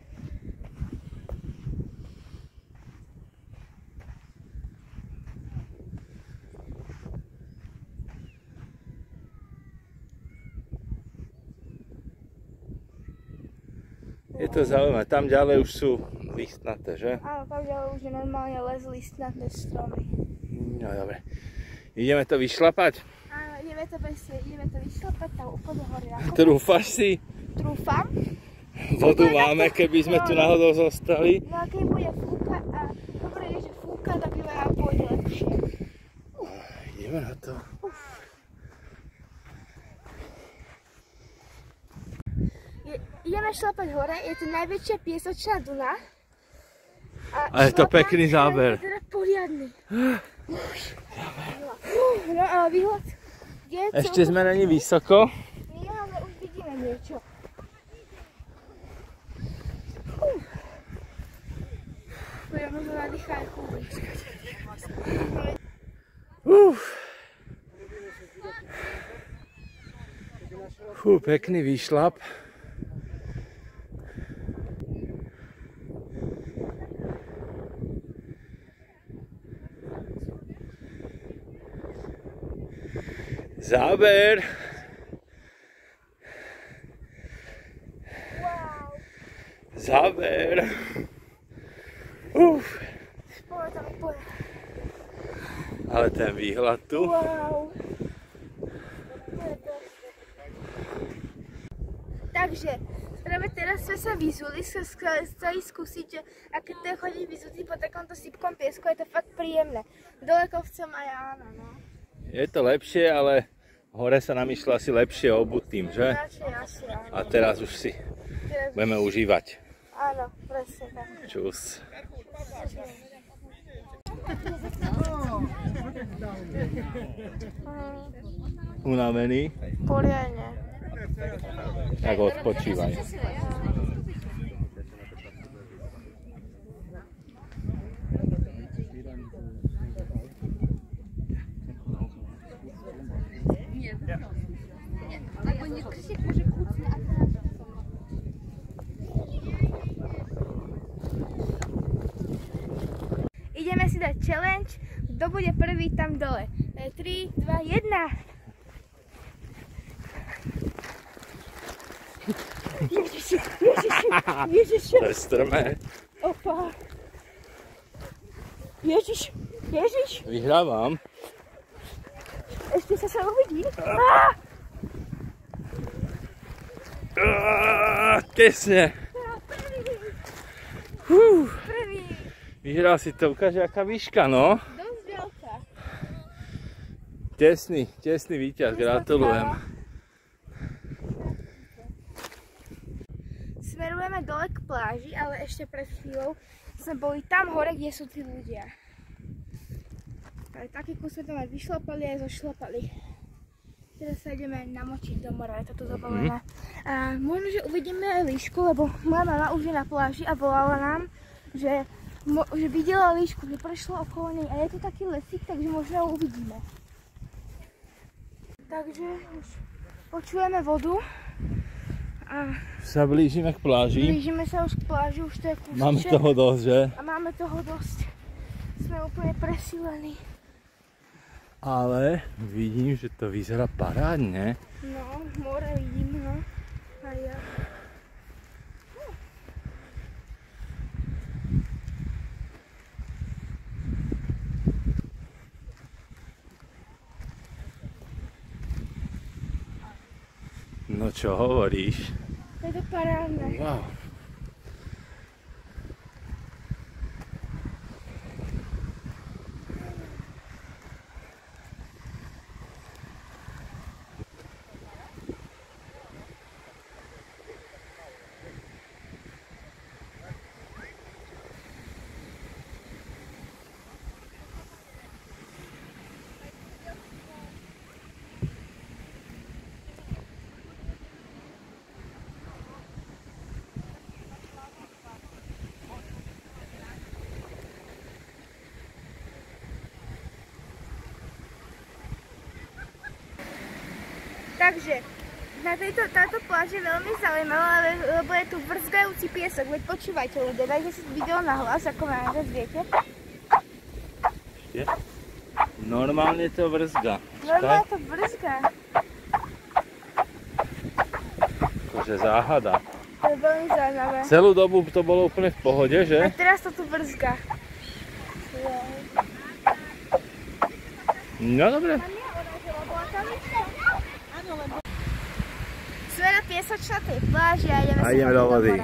Je to zaujímavé. Tam ďalej už sú listnaté, že? Áno, tam ďalej už je normálne les listnaté stromy. No dobre. Ideme to vyšlapať? Áno, ideme to vyšlapať tam úplne hore. Trúfaš si? Trúfam. Vodu máme, keby sme tu náhodou zostali. No a keď bude fúkať a dobre je, že fúka, tak by vám pôjde lepšie. Ideme na to. Ideme šlapať hore, je to najväčšia piesočná duna. A je to pekný záber. Je teda poriadny. No ale výhľad je Ešte sme není vysoko. Nie, ale už vidíme niečo. Ja možno nadýchaj chudy. Pekný výšlap. Záber. Wow. Záber. Ale ten výhľad tu. Wow. Takže práve teraz sme sa vyzuli, chceli skúsiť, že aké to je chodiť vyzutý po takomto sypkom piesku, je to fakt príjemné. Dole kopcom aj áno, no. Je to lepšie, ale hore sa nám išlo asi lepšie obutým, že? Asi, áno. A teraz už si budeme užívať. Áno, presne tak. Čus. Unavený? Poriadne. Tak odpočívaj. Ideme si dať challenge, kto bude prvý tam dole. 3, 2, 1. Ježiši. To je strmé. Opa. Ježiš. Vyhrávam. Ešte sa uvidí. Tesne. Prvý. Vyhral si to, ukáže aká výška, no. Dosť veľká. Tesný víťaz, gratulujem. Smerujeme dole k pláži, ale ešte pred chvíľou sme boli tam hore, kde sú tí ľudia. Ale taký kus sme tam aj vyšlapali, aj zošlapali. Teraz sa ideme namočiť do mora, je to tu zabavené. A možno, že uvidíme aj líšku, lebo moja mama už je na pláži a volala nám, že videla líšku, že prešla okolo nej a je to taký lesík, takže možno ho uvidíme. Takže už počujeme vodu. A sa blížime k pláži. Blížime sa už k pláži, už to je kúsček. Máme toho dosť, že? A máme toho dosť. Sme úplne presílení. Ale vidím, že to vyzerá parádne. No, more vidím, no. A ja. No čo hovoríš? Je to parádne. Wow. Takže táto pláž je veľmi zaujímavá, lebo je tu vrzgajúci piesok. Veď počúvajte ľudia, dajte si video na hlas, ako náraz viete. Normálne to vrzga. Normálne to vrzga. Akože záhada. To je veľmi zaujímavé. Celú dobu to bolo úplne v pohode, že? A teraz to tu vrzga. No dobre. Sme na piesočnatej pláži a ideme do vody.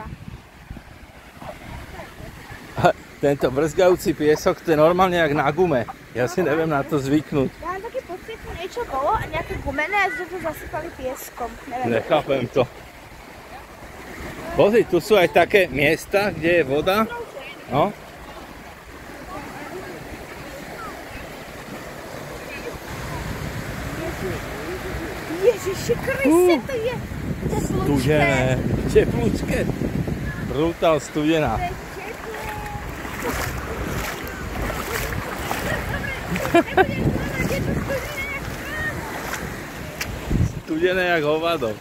Tento vrzgajúci piesok, to je normálne jak na gume. Ja si neviem na to zvyknúť. Ja mám taký pocit, že niečo bolo a nejaké gumené a že to zasypali pieskom. Nechápem to. Pozri, tu sú aj také miesta, kde je voda. No. Ježiši Kriste, to je Studené, teplúčke. Brutál studená. Studené jak hovado.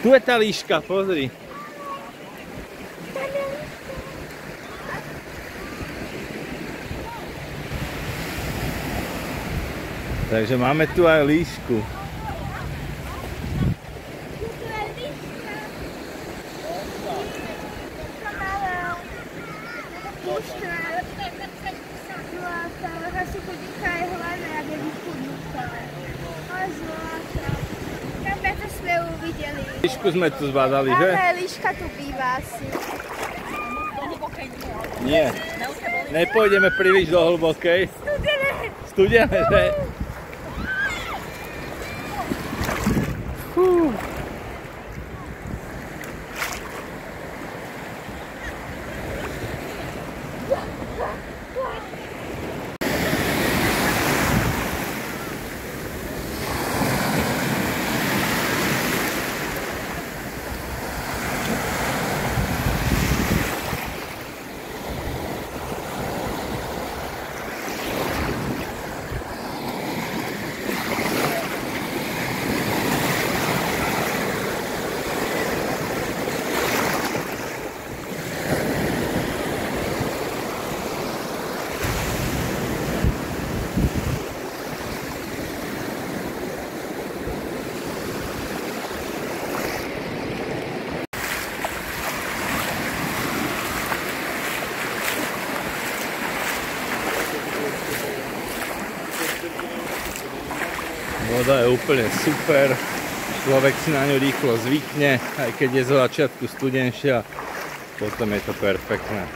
Tu je tá líška, pozri. Takže máme tu aj líšku. Líšku sme tu zbadali, že? Áno, líška tu býva asi. Nie. Nepôjdeme príliš do hlbokej. Studené, že? Voda je úplne super, človek si na ňu rýchlo zvykne, aj keď je zo začiatku studenšia, potom je to perfektné.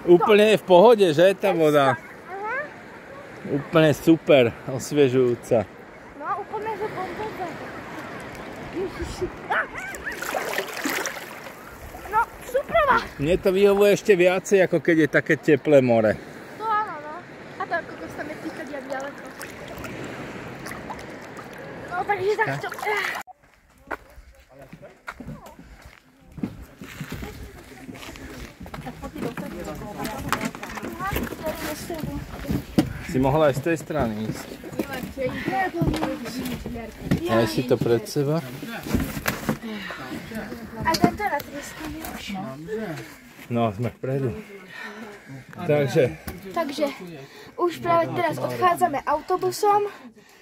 Úplne je v pohode, že tá voda? Úplne super, osviežujúca. No, úplne, že bombové. No, super. Mne to vyhovuje ešte viacej, ako keď je také teplé more. To áno, no. A to ako sa mi týka jak ďaleko. No, takže takto. Si mohla aj z tej strany ísť. Aj si to pred seba. A tento na trieskaný už. No, sme vpredu. Takže už práve teraz odchádzame autobusom.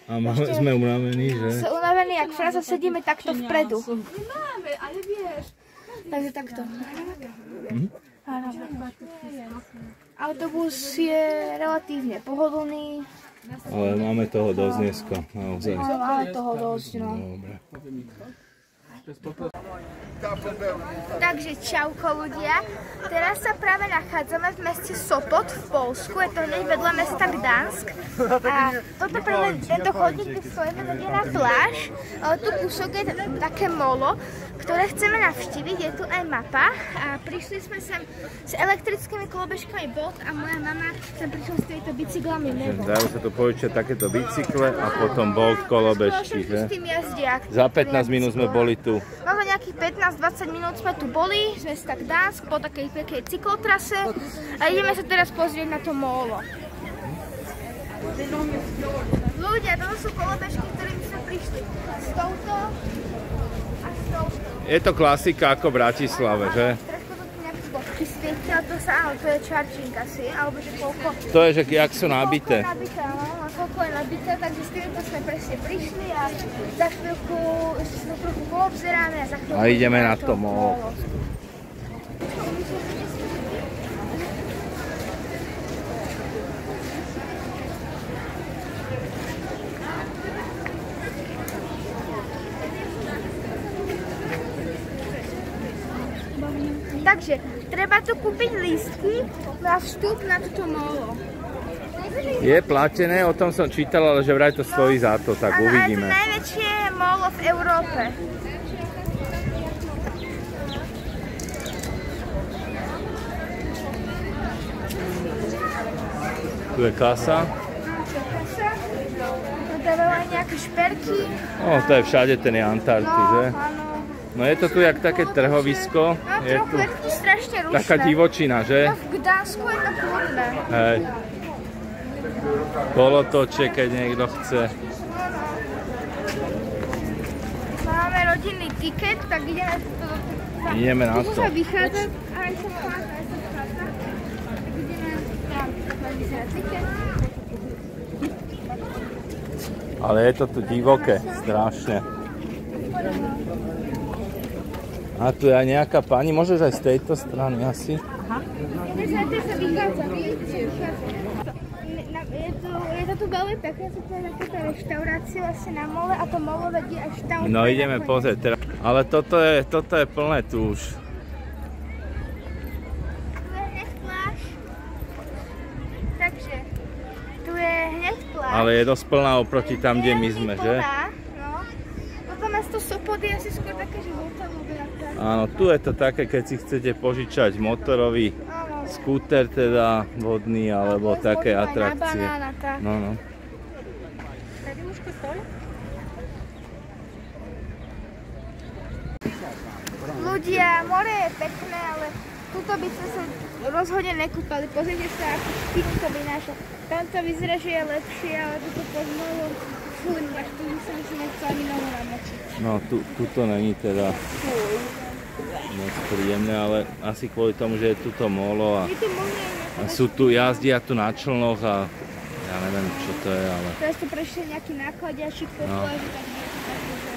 a sme unavení, že? Sme unavení, jak fraza sedíme takto vpredu. Nemáme, ale vieš. Takže takto. Autobus je relatívne pohodlný. Ale máme toho dosť dneska, naozaj. Máme toho dosť, no. Dobre. Takže čauko ľudia, teraz sa práve nachádzame v meste Sopot v Poľsku, je to hneď vedľa mesta Gdansk. A toto práve tento chodník, kde stojíme, je na pláž, ale tu kúsok je také molo, ktoré chceme navštíviť, je tu aj mapa a prišli sme sem s elektrickými kolobežkami Bolt a moja mama sem prišla s týmito bicyklami Mevo. Dajú sa to požičať takéto bicykle a potom Bolt kolobežky, že? Za 15 minút sme boli tu. No za nejakých 15-20 minút sme tu boli, z mesta Gdansk, po takej peknej cyklotrase a ideme sa teraz pozrieť na to molo. Ľudia, toto sú kolobežky, ktorými sme prišli s touto a s touto. Je to klasika ako v Bratislave, že? Trošku to tu nejak z bodky svietila, to sa, áno, to je charging asi, alebo že koľko... To je, že jak sú nabité. Koľko je nabité, áno, a koľko je nabité, takže s týmto sme presne prišli a za chvíľku ešte sa trochu poobzeráme a za chvíľku... A ideme na to molo. Takže treba tu kúpiť lístky na vstup na toto molo. Je platené, o tom som čítal, ale že vraj to stojí za to, tak uvidíme. Áno, je to najväčšie molo v Európe. Tu je kasa. predávajú aj nejaké šperky. No, to je všade ten Antarktis, že? Áno. No je to tu jak také trhovisko. No Je trochu, tu je to strašne rušné. taká divočina, že? No v Gdansku je to kľudné. Hej. Kolotoče, keď niekto chce. Máme rodinný tiket, tak ideme Ideme na tu to. sa vychádzať. Aj sa vchádza. Tak ideme tam, takhle vyzerá tiket. Ale je to tu divoké, strašne. A tu je aj nejaká pani, môžeš aj z tejto strany asi? Ideme sa vychádza, vidíte? Je to tu veľmi pekné, to je taká reštaurácia vlastne na mole a to molo vedie až tam. No ideme pozrieť teraz. Ale toto je plné tu už. Tu je hneď pláž. Takže tu je hneď pláž. Ale je dosť plná oproti tam, kde my sme, že? No. Toto mesto Sopot je asi skôr také, že hotelová. Áno, tu je to také, keď si chcete požičať motorový skúter, teda vodný, alebo také atrakcie. Na banána, tak. No. Ľudia, more je pekné, ale tuto by sme sa rozhodne nekúpali. Pozrite sa, aký špín to vynáša. Tam to vyzerá, že je lepšie, ale tuto pod molom fúr, až tu by som si nechcel ani nohu namočiť. No, tuto není teda moc príjemné, ale asi kvôli tomu, že je tuto molo a sú tu, jazdia tu na člnoch a ja neviem, čo to je, ale... Teraz tu prešli nejaký nákladiačik po pláži, tak nie je to také, že...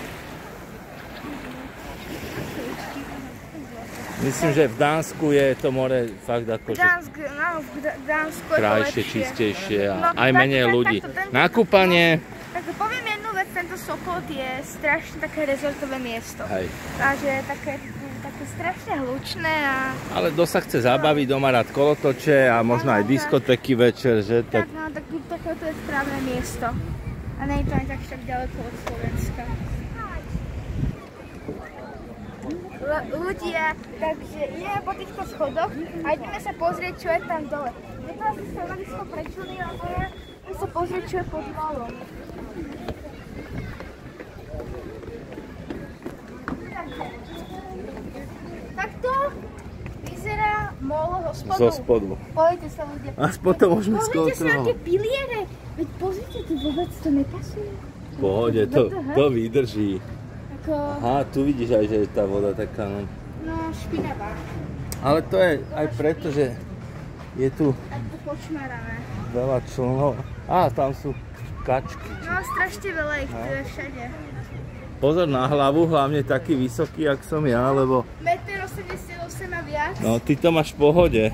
Myslím, že v Dánsku je to more fakt akože Gdansku je to krajšie, lepšie. čistejšie a No, aj menej ľudí. Na kúpanie... Tak poviem jednu vec, tento Sopot je strašne také rezortové miesto. Hej. Takže také strašne hlučné a... Ale kto sa chce zabaviť, doma rád kolotoče a možno aj diskotéky večer, že? Tak no, tak to je správne miesto. A nie je to ani tak ďaleko od Slovenska. Ľudia, takže ideme po týchto schodoch a ideme sa pozrieť, čo je tam dole. Je to asi stanovisko pre juniorov, ideme sa pozrieť, čo je pod molom. Takto vyzerá molo zo spodu. Pozrite sa ľudia. A potom môžeme Pozrite sa, skontrolovať. aké piliere. Veď pozrite, tu vôbec to nepasuje. V pohode, to vydrží. Aha, tu vidíš aj, že je tá voda taká, no. No, špinavá. Ale to je aj preto, že je tu Tak to počmarané. veľa člnov. Á, tam sú kačky. No, strašne veľa ich tu je všade. Pozor na hlavu, hlavne taký vysoký, jak som ja, lebo... 1,88 m a viac. No, ty to máš v pohode.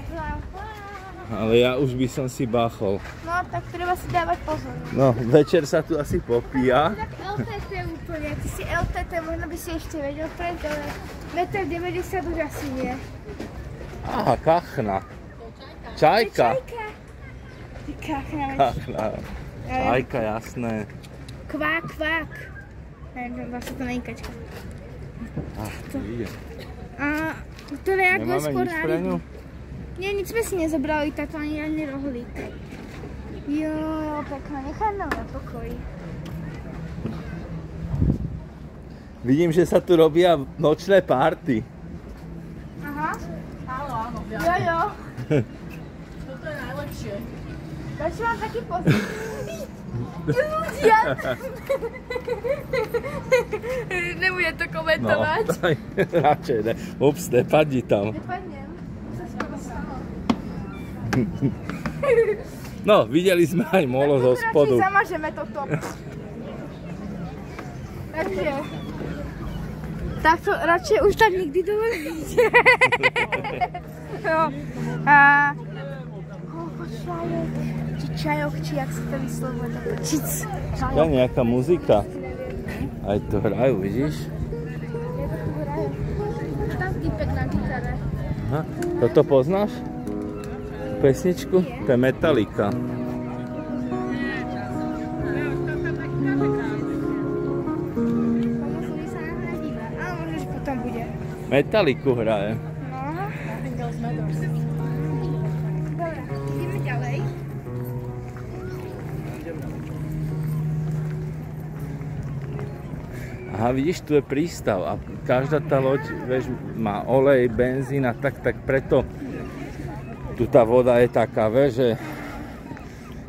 Ale ja už by som si báchol. No, tak treba si dávať pozor. No, večer sa tu asi popíja. Tak LTT úplne, ty si LTT, možno by si ešte vedel prejsť, ale 1,90 m už asi nie. Aha, kachna. Čajka. Čajka. Ty kachna, veď. Kachna. Čajka, jasné. Kvák, kvák. Neviem, vlastne to není kačka. To ide. A to reaguje Nemáme skôr nič na pre ňu? ryby. Nie, nič sme si nezobrali, táto ani rohlík. Jo, pekná, nechaj nám na pokoji. Vidím, že sa tu robia nočné party. Aha. Áno, áno, Jo. toto je najlepšie. Prečo mám taký pocit? Ľudia! Nebudem to komentovať. No, radšej ne. Ups, nepadni tam. Nepadnem. Sa skoro stalo. No, videli sme aj molo zo spodu. Radšej zamažeme toto. Takže... Takto radšej už tam nikdy dole nejde. No. A... Koľko čajok? Či čajok, či jak sa to vyslovuje. Čic. To je nejaká muzika. Aj to hrajú, vidíš? Je to tu hraje. Tam týpek na gitare. Aha. Toto poznáš? Pesničku? To je Metallica. Metalliku hraje. No. Dobre, ideme ďalej. Aha, vidíš, tu je prístav a každá tá loď, vieš, má olej, benzín a tak preto tu tá voda je taká, vieš, že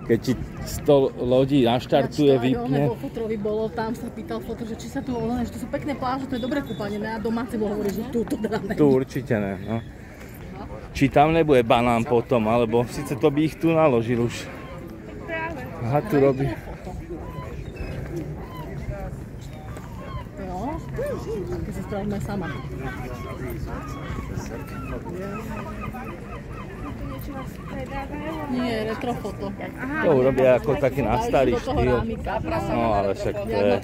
keď ti 100 lodí naštartuje, vypne. Vo Futrovi bolo, tam sa pýtal foto, že či sa tu že to sú pekné pláže, to je dobré kúpanie, ne? A domáci bol hovorí, že tu dáme. Tu určite ne, no. Či tam nebude banán potom, alebo síce to by ich tu naložil už. Aha, tu robí. No, keď si spravíme sama. Nie, retrofoto. To urobia ako taký na starý štýl. No, ale však to je...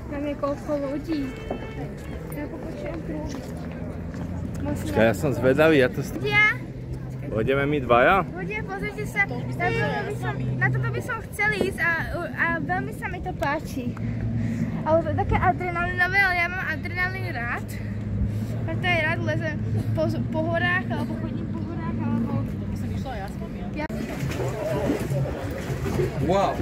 Tam je koľko ľudí. Ja popočujem prúd. Počkaj, ja som zvedavý, ja to... Pôjdeme my dvaja? Ľudia, pozrite sa, na toto by som chcel ísť a veľmi sa mi to páči. Ale to je také adrenalinové, ale ja mám adrenalín rád. Preto aj rád lezem po horách, alebo chodím po horách, alebo... To by som išla ja s vami. Wow!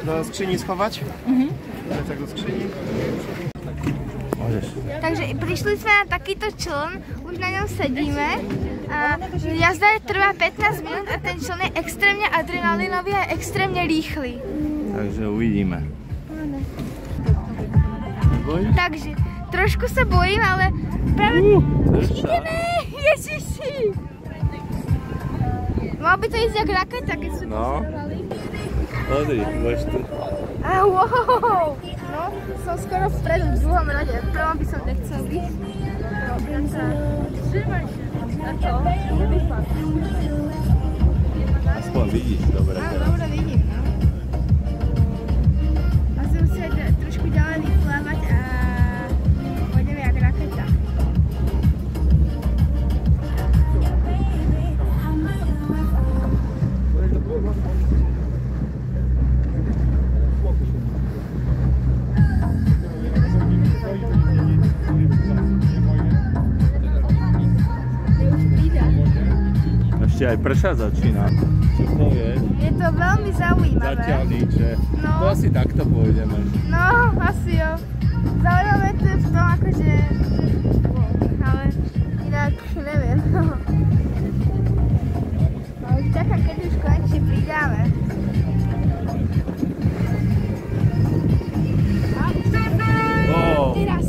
Do skrzyni schować? Tak do skrzyni. Môžeš. Takže prišli sme na takýto čln, už na ňom sedíme. A jazda trvá 15 minút a ten čln je extrémne adrenalinový a extrémne rýchly. Takže uvidíme. Takže trošku sa bojím, ale práve... Ideme! Ježiši! Mal by to ísť jak raketa, keď sú pozorovali. Pozri, budeš tu. Wow! No, som skoro vpredu v druhom rade. V prvom by som nechcel byť. Trzymaj sa. A to? Aspoň vidíš dobre teraz. Dobre vidím, no. A som musel trošku ďalej vyplávať a pôjdeme jak raketa. Ešte aj pršať začína. Čo povieš? Je to veľmi zaujímavé. Zatiaľ nič, že? No. To asi takto pôjdeme. No, asi jo. Zaujímavé to je v tom, akože... Ale inak neviem. A už čakám, keď už konečne pridáme. Wow. Teraz.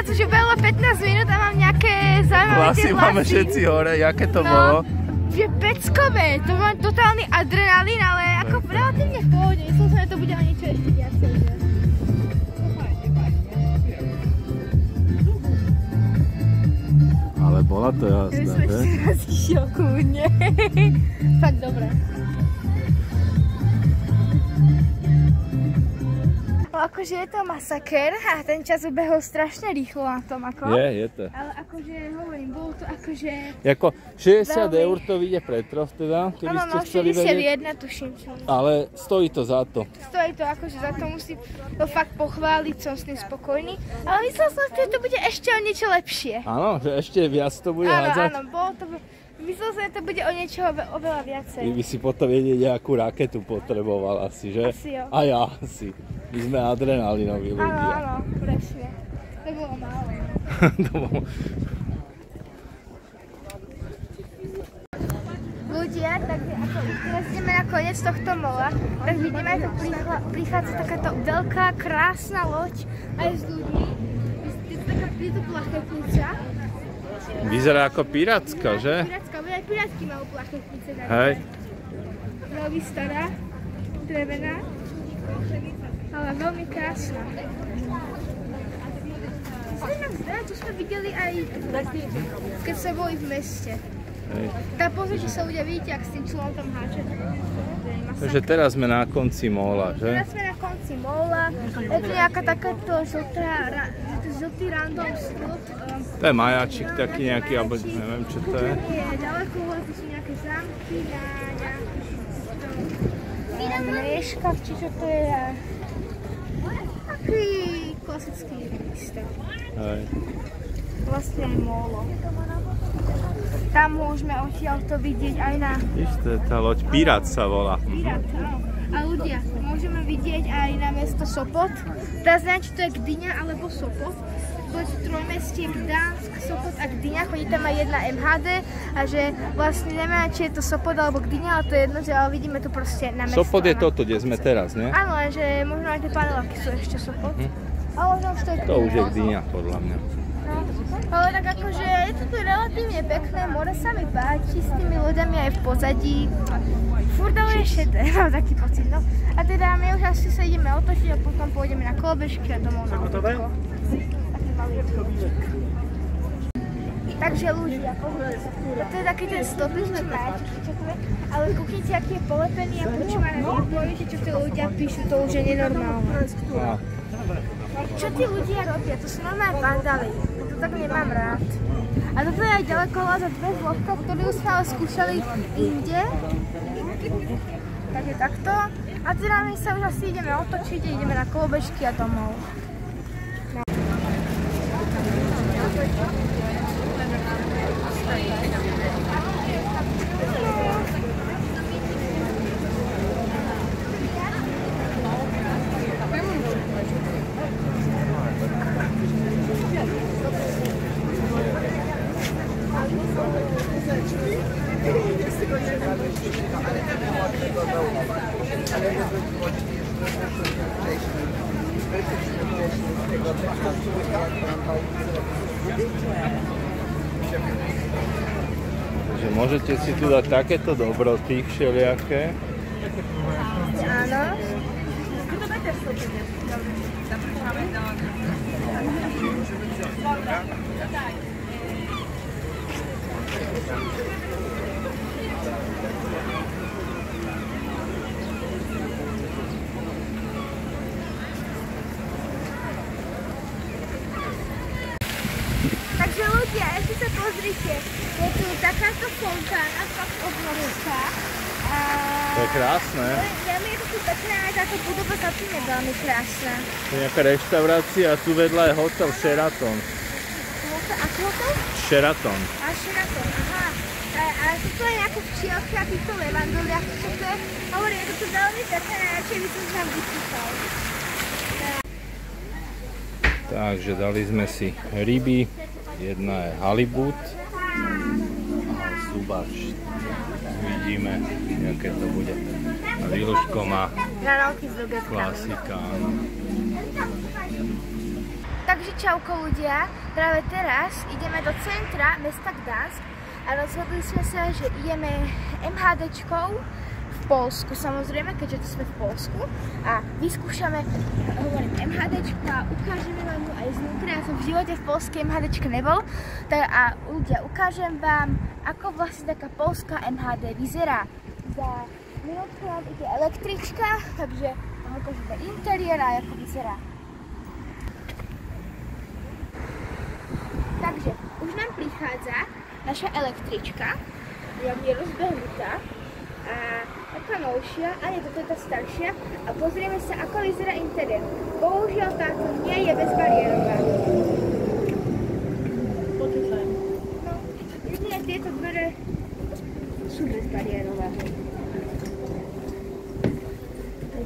Už ubehlo 15 minút a mám nejaké zaujímavé Vlasy máme všetci hore, jaké to no, bolo? Že peckové, to mám totálny adrenalín, ale ako relatívne v pohode, myslel som, že to bude o niečo ešte viacej. Ale bola to jasná, že? Ja som ešte raz išiel kľudne. Fakt dobre. Akože je to masaker a ten čas ubehol strašne rýchlo na tom, ako. Je to. Ale akože, hovorím, bolo to akože... Jako 60 veľmi... eur to vyjde pre troch teda, keby ste chceli vedieť. 61 tuším čo. Ale stojí to za to. Stojí to akože za to, musím to fakt pochváliť, som s tým spokojný. Ale myslel som, že to bude ešte o niečo lepšie. Áno, že ešte viac to bude hádzať? Áno, bolo to... Myslel som, že to bude o niečo oveľa viacej. Ty by si potom nejakú raketu potreboval asi, že? Asi jo. A ja asi. My sme adrenalinoví ľudia. Áno, presne. To bolo málo. Ľudia, takže ako teraz ideme na koniec tohto mola, tak vidíme, ako prichádza takáto veľká, krásna loď aj z ľudí. Je to plachetnica. Vyzerá ako pirátska, že? Pirátska, aj pirátky majú plachetnice. Hej. Veľmi stará, drevená, ale veľmi krásna. To sme videli aj keď sme boli v meste. Tak pozrite sa ľudia, vidíte, ak s tým člom tam háče. Takže teraz sme na konci mola, že? Teraz sme na konci mola. Je tu nejaká takáto žltý random stĺp. To je majáčik taký nejaký, alebo neviem čo to je. Ďaleko to sú nejaké zámky na nejakých mriežkach, či čo to je. Taký klasický výstav. Vlastne aj molo. Tam môžeme odtiaľto vidieť aj na... Isté, tá loď Pirát sa volá. Pirát, áno. A ľudia, môžeme vidieť aj na mesto Sopot. Teraz neviem, či to je Gdyňa alebo Sopot. To je trojmestie Gdansk, Sopot a Gdyňa. Chodí tam aj jedna MHD a že vlastne neviem, či je to Sopot alebo Gdyňa, ale to je jedno, že ale vidíme tu proste na mesto. Sopot je toto, kde sme teraz, nie? Áno, že možno aj tie paneláky sú ešte Sopot. Ale možno už to je Gdyňa. To už je Gdyňa, podľa mňa. Ale tak akože je to tu relatívne pekné, more sa mi páči s tými ľuďami aj v pozadí. Furt ale je šedé, mám taký pocit, no. A teda my už asi sa ideme otočiť a potom pôjdeme na kolobežky a domov na auto. Takže ľudia, pozrite sa, toto je taký ten stopičný majačik, čo tu je, ale kúknite, aký je polepený a počúvané, nepoviete, čo tí ľudia píšu, to už je nenormálne. Čo tí ľudia robia? To sú normálne vandály. To tak nemám rád. A toto je aj ďaleko za dve vlhka, ktoré už sme ale skúšali inde. Takže takto. A teda my sa už asi ideme otočiť a ideme na kolobežky a domov. Takže môžete si tu dať takéto dobroty všelijaké. Áno. Takže ľudia, ešte sa pozrite, je tu takáto fontána, fakt obrovská. To je krásne. Veľmi je to tu pekné, aj táto budova za tým je veľmi krásna. To je nejaká reštaurácia a tu vedľa je hotel Sheraton. Aký hotel? Sheraton. A Sheraton, aha. A toto je nejaké včielky a týchto levandoliach, čo to je? Hovorím, je to tu veľmi pekné, najradšej by som sa tam vypútal. Takže dali sme si ryby, jedna je halibut a zubač. Uvidíme, aké to bude. A výluško má klasika. Takže čauko ľudia, práve teraz ideme do centra mesta Gdansk a rozhodli sme sa, že ideme MHDčkou v Poľsku, samozrejme, keďže tu sme v Poľsku a vyskúšame, hovorím, MHDčku a ukážeme vám ju aj znútra. Ja som v živote v Poľskej MHDčke nebol, tak a ľudia, ukážem vám, ako vlastne taká poľská MHD vyzerá. Za minútku nám ide električka, takže vám ukážeme interiér a ako vyzerá. Takže už nám prichádza naša električka, je rozbehnutá a taká novšia, a nie, toto je tá staršia a pozrieme sa, ako vyzerá interiér. Bohužiaľ táto nie je bezbariérová. Poďte sa. No, jedine tieto dvere sú bezbariérové.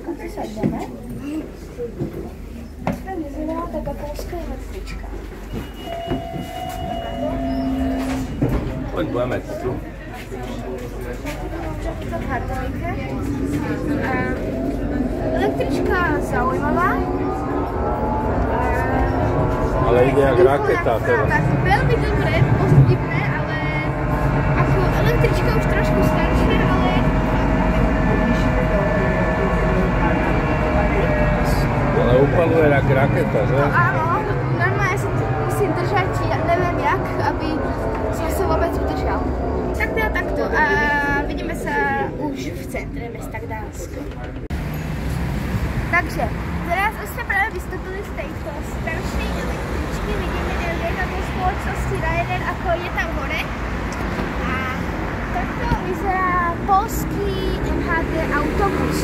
Poďte sa ideme. Takto vyzerá taká poľská električka. Poď budeme tu. takto v Harmonike. Električka zaujímavá. Ale ide jak raketa teda. Tak veľmi dobre, pozitívne, ale ako električka už trošku staršia, ale Ale upaluje jak raketa, že? no áno, normálne sa to musím držať, ja neviem jak, aby som sa vôbec udržal. Tak teda takto a vidíme sa už v centre mesta Gdaňsk. Takže, teraz už sme práve vystúpili z tejto staršej električky, vidíme lietadlo spoločnosti Ryanair, ako je tam hore. A takto vyzerá poľský MHD autobus.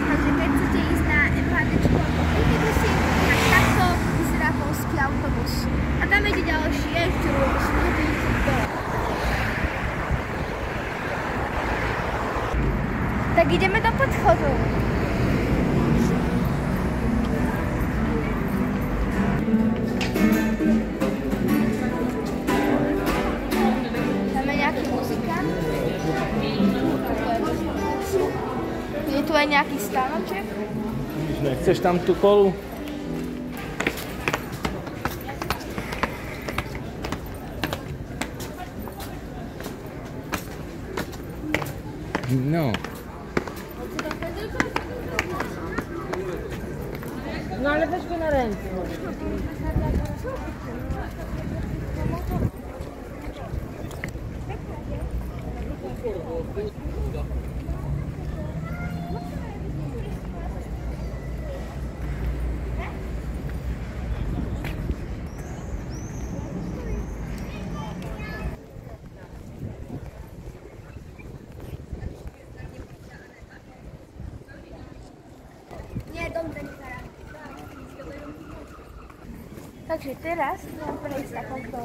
Takže keď chcete ísť na MHDčku alebo autobusy, tak takto vyzerá poľský autobus. A tam ide ďalší, ešte môžete ísť dole. Tak ideme do podchodu. Tam je nejaký muzikant. Je tu aj nejaký stanoček. Nechceš tam tú kolu? No. No ale weź go na ręce. Nie, dobrze, nie zaraz. Takže teraz budeme prejsť takouto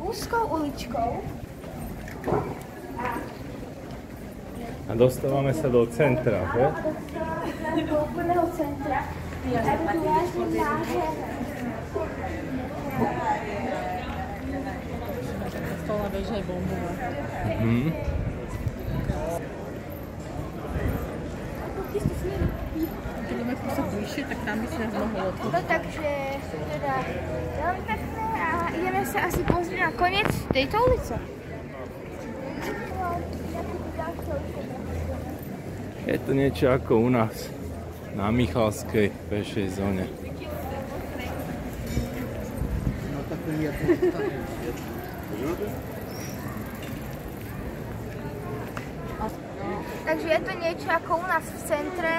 úzkou uličkou. A dostávame sa do centra, že? Do úplného centra. A tu vážne nádherné. Stolná väža je bombová. Keď ideme kúsok vyššie, tak tam by si nás mohol odkúsiť. No takže teda veľmi pekné a ideme sa asi pozrieť na koniec tejto ulice. Je to niečo ako u nás na Michalskej pešej zóne. Takže je to niečo ako u nás v centre.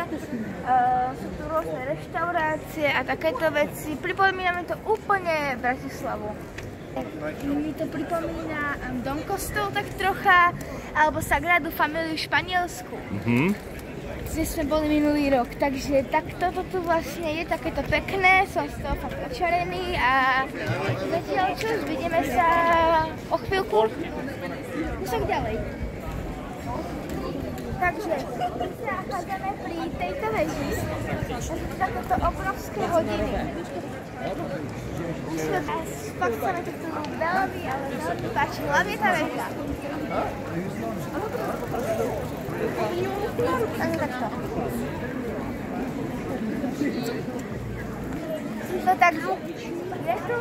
Sú tu rôzne reštaurácie a takéto veci. Pripomína mi to úplne Bratislavu. Mi to pripomína Dom Kostol tak trocha, alebo Sagradu Familiu v Španielsku. Kde sme boli minulý rok, takže tak toto tu vlastne je takéto pekné, som z toho fakt očarený a zatiaľ čo, vidíme sa o chvíľku kúsok ďalej. Takže my sa nachádzame pri tejto veži, sú takéto obrovské hodiny. A fakt sa mi to tu veľmi, ale veľmi páči, hlavne tá veža. Takže takto. To tak je tu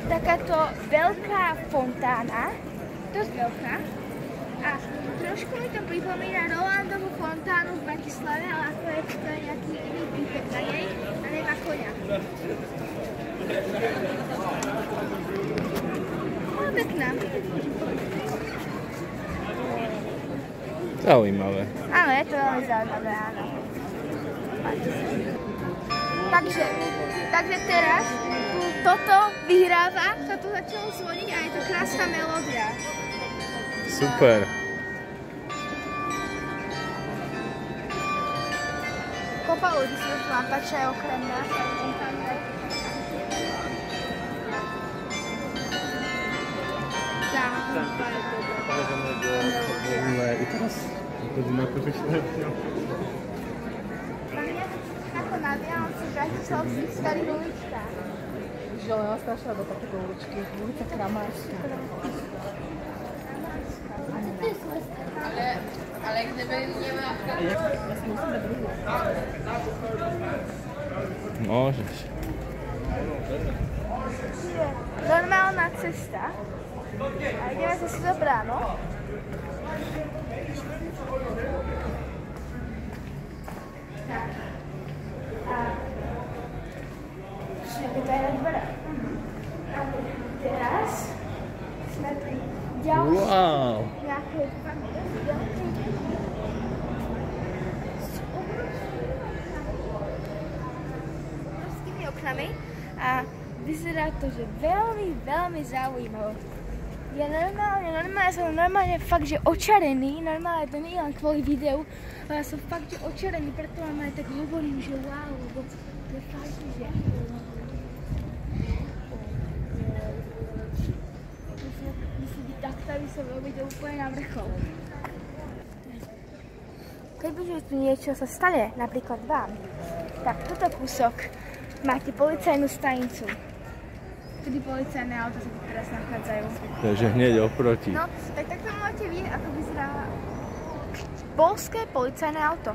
takáto veľká fontána, dosť veľká. A trošku mi to pripomína Rolandovú fontánu v Bratislave, ale ako je to nejaký iný prípek na nej a nemá koňa. Ale pekná. Zaujímavé. Áno, je to veľmi zaujímavé, áno. Takže teraz toto vyhráva, toto začalo zvoniť a je to krásna melódia. Super. Kopa ľudí sa tu vám páči aj okrem nás. Tak. I teraz chodíme ako vyšľadňa. Ako na Vianoce v bratislavských starých uličkách. Že ona strašila do takéto uličky. Ulica Kramárska. Ale gdyby nie ma... Môžeš. Normálna cesta. A ideme zase do bránu. Teraz sme pri ďalšej nejakej s obrovskými oknami a vyzerá to, že veľmi zaujímavé. Ja normálne som fakt, že očarený, normálne to nie je len kvôli videu, ale ja som fakt, že očarený, preto vám aj tak hovorím, že wow, lebo je fakt, že... Myslím, že takto by som videl úplne na vrchol. Kebyže tu niečo sa stane, napríklad vám, tak toto kúsok máte policajnú stanicu. Vtedy policajné auto sa tu teraz nachádzajú. Takže hneď oproti. No, tak takto môžete vidieť, ako vyzerá poľské policajné auto.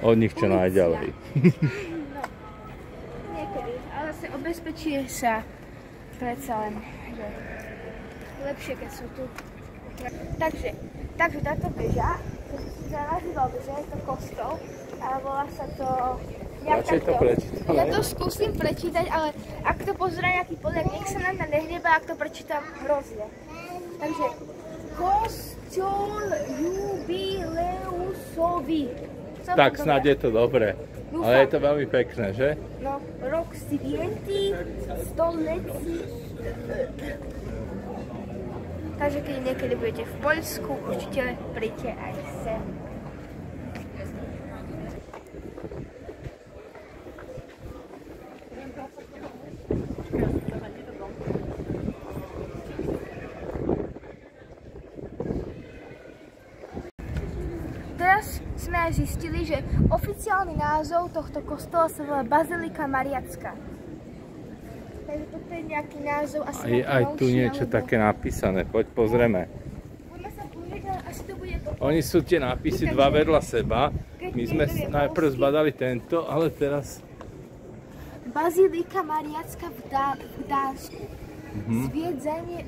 Od nich čo najďalej. No, niekedy, ale zase obezpečuje sa predsa len, že lepšie, keď sú tu. Takže táto beža, to sa nazýval beža, je to kostol, ale volá sa to... Radšej to prečítam. Ja to skúsim prečítať, ale ak to pozerá nejaký poliak, nech sa nám nehneva, ak to prečítam hrozne. Takže Kosťol jubileusový. Tak snad je to dobré. Ale je to veľmi pekné, že? No, rok svietí, století. Takže keď niekedy budete v Poľsku, určite príďte aj sem. Teraz sme aj zistili, že oficiálny názov tohto kostola sa volá Bazilika Mariacka. Takže toto je nejaký názov asi Je aj tu niečo také napísané, poď pozrieme. Poďme sa pozrieť, ale asi to bude toto. Oni sú tie nápisy dva vedľa seba. My sme najprv zbadali tento, ale teraz... Bazilika Mariacka v Gdansku. Zwiedzenie...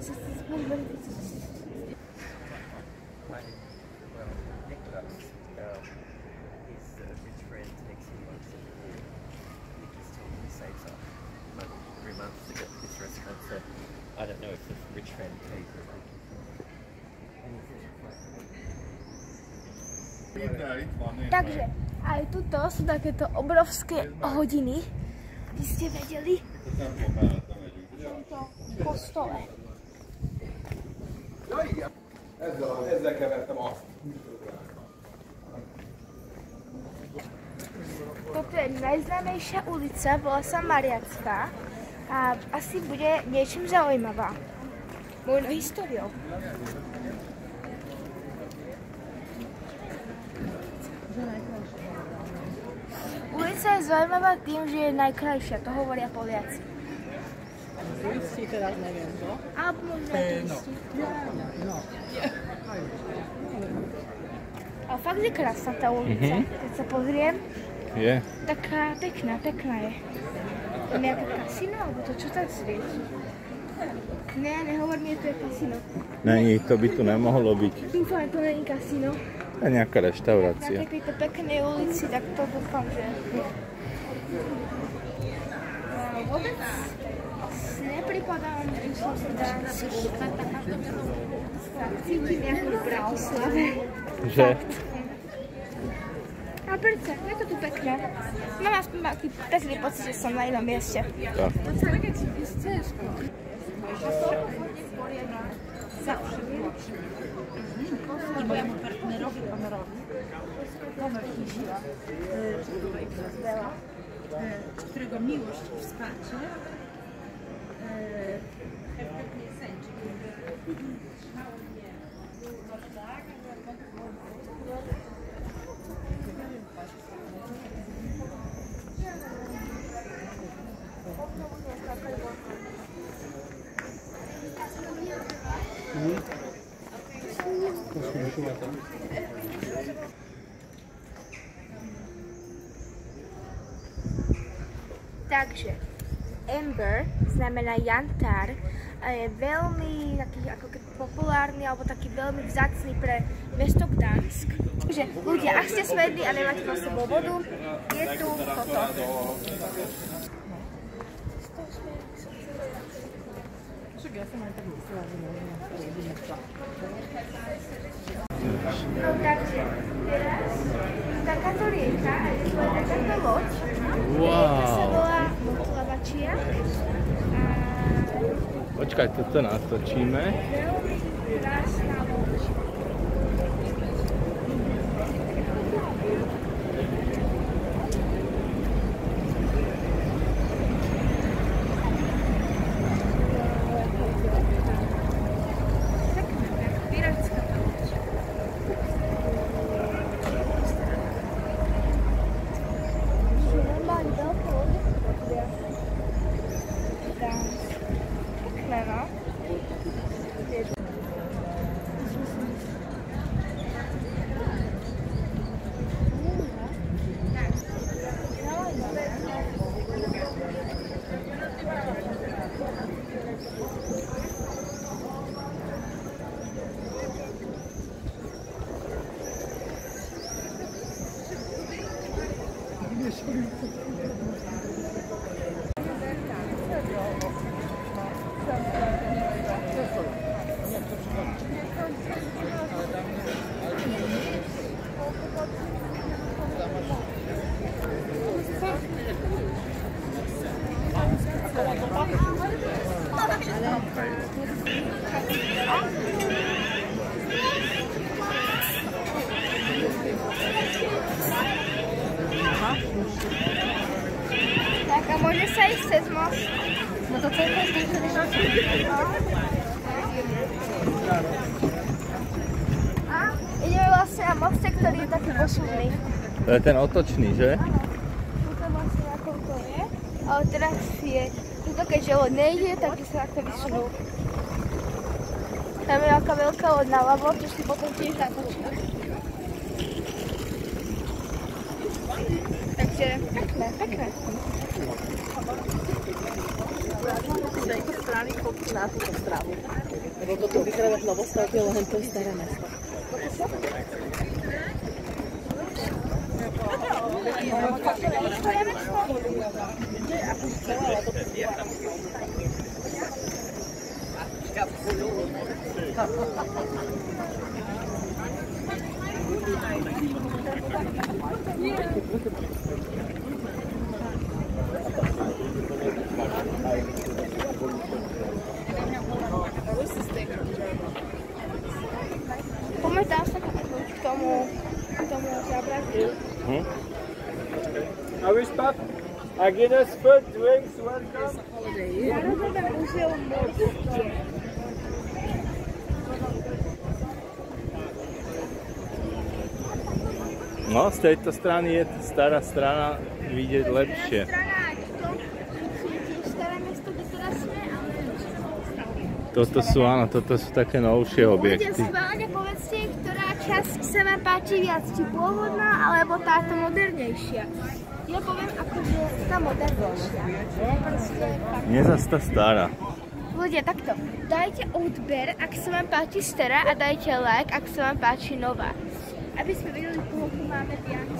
I don't know if the rich friend pays it. Takže aj tuto sú takéto obrovské hodiny. Vy ste vedeli? V tomto kostole. Ezzel kevertem azt. Toto je najznámejšia ulica, volá sa Mariacká a asi bude niečím zaujímavá. Možno históriou. Ulica je zaujímavá tým, že je najkrajšia, to hovoria Poliaci. Turisti teraz neviem, čo? Alebo možno aj turisti. Ale fakt je krásna tá ulica, keď sa pozriem. Je? Taká pekná je. To je nejaké kasino, alebo to čo tak svieti? Ne, nehovor mi, to je kasino. Není, to by tu nemohlo byť. Dúfam, to není kasino. To je nejaká reštaurácia. Na takejto peknej ulici, tak to dúfam, že... Vôbec si nepripadám, že som v Dánsku. Tak cítim nejakú Bratislave. Že? A prečo? Je to tu pekné. Mám aspoň taký pekný pocit, že som na inom mieste. Tak. I mojemu partnerowi Komerowi, Komer Kisiła, którego miłość i wsparcie Takže Amber znamená jantár a je veľmi taký ako populárny alebo taký veľmi vzácny pre mesto Gdansk. Takže ľudia, ak ste smední a nemáte na sebou vodu, je tu toto. No takže teraz takáto rieka a je tu aj takáto loď. Rieka sa volá Motlavačia. Počkaj, toto natočíme. Veľmi krásna loď. Tak a môže sa ísť cez most? No to celé je a ideme vlastne na moste, ktorý je taký posuvný. To je ten otočný, že? Tuto vlastne ako to je, ale teraz je, tuto keďže loď nejde, takže sa takto vysunú. Tam je taká veľká loď naľavo, čo si potom tiež natočíme. Takže pekné, pekné. Z tejto strany chodí na túto stranu. Lebo toto vyzerá novostavby, ale len to je staré mesto. Poďme tam sa k tomu zábradku. A we stop. A Guinness food, drinks, welcome. Národné múzeum Moravské. No, z tejto strany je stará strana vidieť lepšie. Staré mesto, kde teraz sme, ale... Toto sú, áno, toto sú také novšie objekty. Ľudia, schválne povedzte, ktorá časť sa vám páči viac, či pôvodná, alebo táto modernejšia. Ja poviem, akože tá modernejšia. Mne zase tá stará. Ľudia, takto. Dajte odber, ak sa vám páči stará, a dajte like, ak sa vám páči nová. Aby sme videli, koho tu máme viac.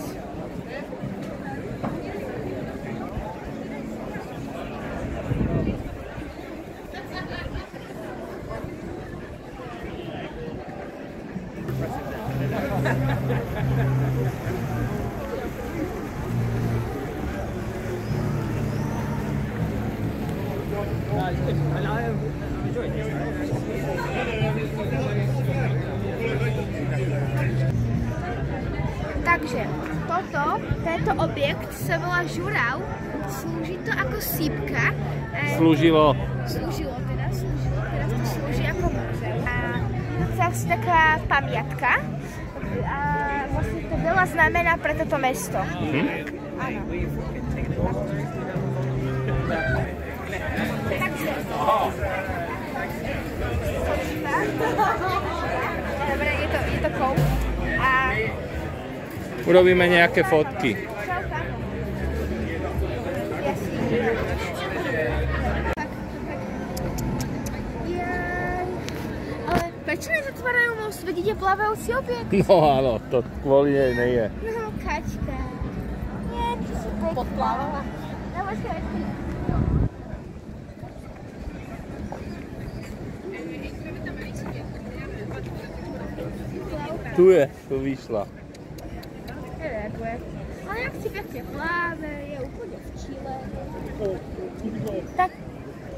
Takže tento objekt sa volá Žurav, slúži to ako sípka. Slúžilo, teraz to slúži ako múzeum. A to je asi taká pamiatka a vlastne to veľa znamená pre toto mesto. Áno. Takže... Dobre, je to koup. A... urobíme nejaké fotky. Yes. Prečo nezatvárajú most? Veď ide plávajúci objekt. No áno, to kvôli nej nie je. No, kačka. Nie, ty si pekná. Podplávala? No, počkaj. Tu je, tu vyšla. Nereaguje. Ale jak si pekne pláve, je úplne v čile.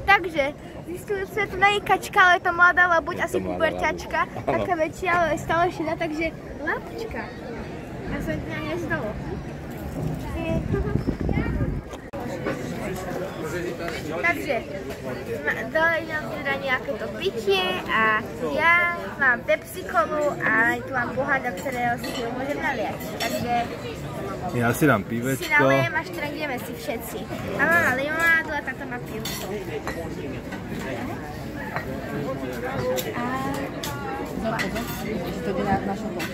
Takže, zistili sme, to nie je kačka, ale je to mladá, ale buď asi puberťačka, taká väčšia, ale stále šedá, takže lapčka. A sa to mňa nezdalo. Takže, dali nám teda nejaké to pitie a ja mám Pepsi-Colu a tu mám pohádok, ktorého si môžem naliať. Takže ja si dám pivečko. si nalijem, až teda ideme si všetci. A mám limonádu a táto má pivko. To ide na našom boku.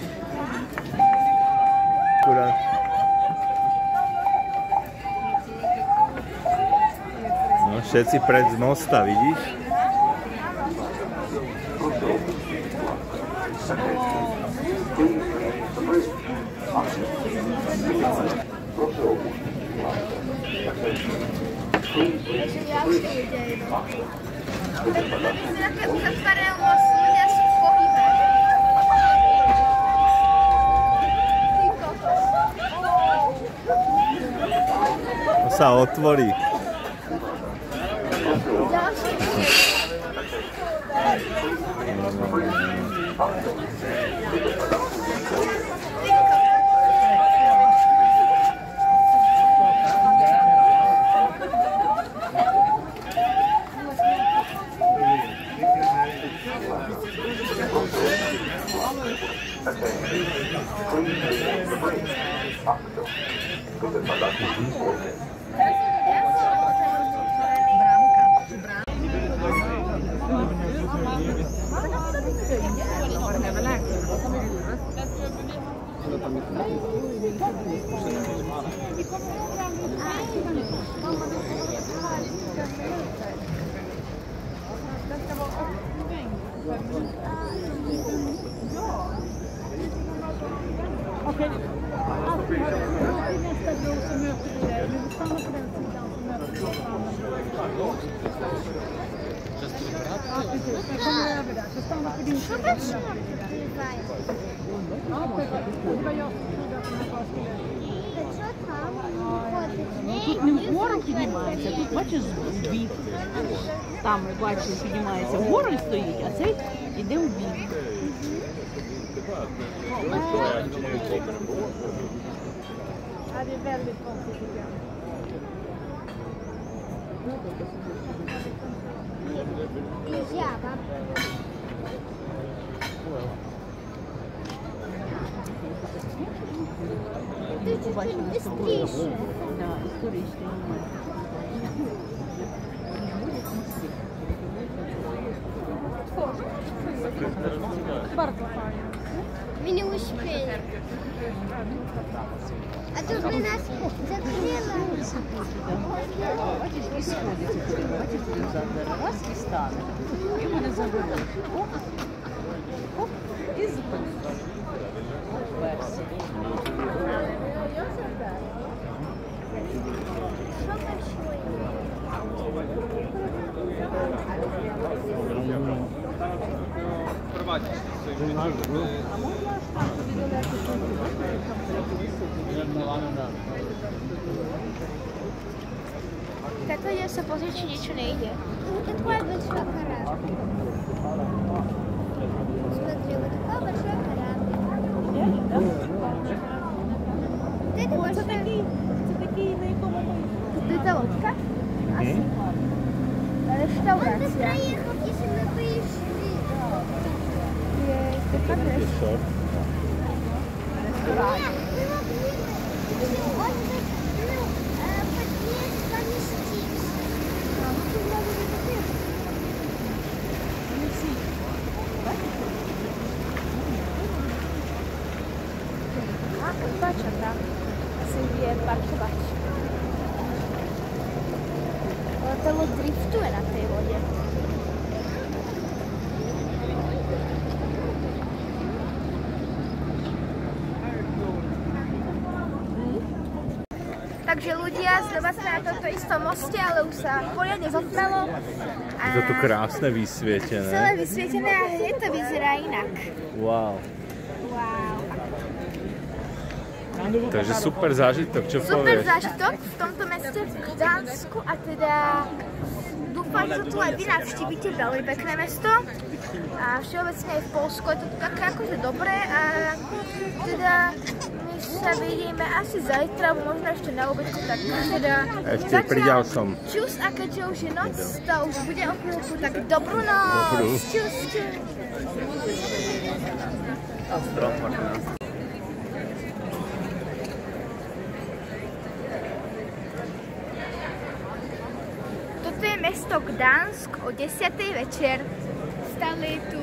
Akurát. No, všetci pred z mosta, vidíš? Takže ja už nejdem. Také uzatvorené most, ľudia sú v pohybe. To sa otvorí. Тут не вгору піднімається, тут бачиш в бік. Там, бачиш, піднімається вгору стоїть, а цей йде в бік. Ти чуть быстріше. Да, історичний момент. Ми не успели. А тут бы нас закрыло. Бачиш, і сходиться. Бачиш, раз і стане. І вони заводять. Оп, оп, і зупиниться. Версі. Takhle je se pozrieť, či niečo nejde. To je tvoja большая корабль. Смотри, вот такая большая корабль. Это большая... Це такий, на якому ми... Это лодка? Реставрация. Он бы проехал, если мы пришли. Это как ресторан. Он бы, подъезд поместился. Bacsa, tak. Це є паркувач. letadlo driftuje na tej lode. Takže ľudia, znova sme na tomto istom moste, ale už sa poriadne zotmelo. Je to tu krásne vysvietené. Celé vysvietené a hneď to vyzerá inak. Wow. Takže super zážitok, čo povieš? Super zážitok v tomto meste v Gdansku a teda dúfam, že tu aj vy navštívite, veľmi pekné mesto. A všeobecne aj v Poľsku je to také akože dobré a teda my sa vidíme asi zajtra, možno ešte na obedku, tak teda ešte pridal som. Čus a keďže už je noc, to už bude o chvíľku, tak dobrú noc. Čus, čus. Toto je mesto Gdansk o 10. večer. Stále tu.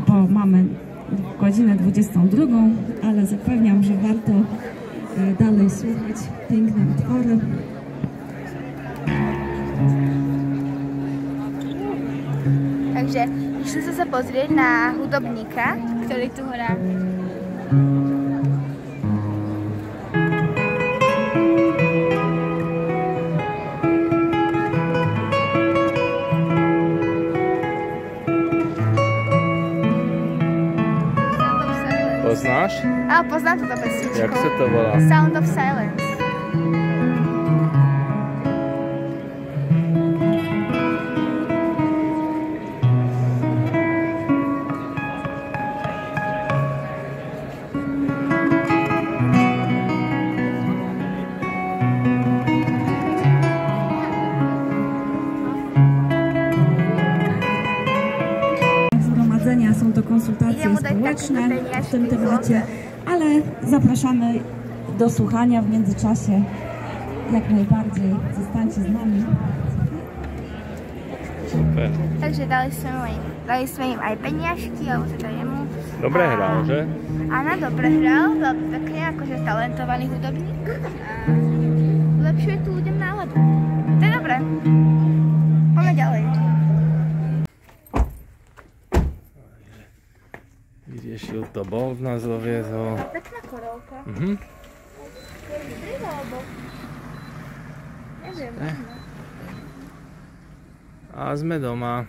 Bo mamy godzinę 22, ale zapewniam, że warto dalej słuchać piękne utwory. Takže išli sme sa pozrieť na hudobníka, ktorý tu hrá. Poznáš? Áno, poznám túto pesničku. Jak sa to volá? Sound of Silence. Są to konsultacje społeczne w tym temacie, ale zapraszamy do słuchania w międzyczasie. Jak najbardziej zostańcie z nami. Super. Takže dali sme im aj peniažky, alebo teda jemu. Dobre hral, že? Áno, dobre hral, veľmi pekne, akože talentovaný hudobník. A zlepšuje tu ľuďom náladu. To je dobré. Poďme ďalej. Vyriešil to Bolt, nazvie ho. Pekná korovka. Neviem. A sme doma.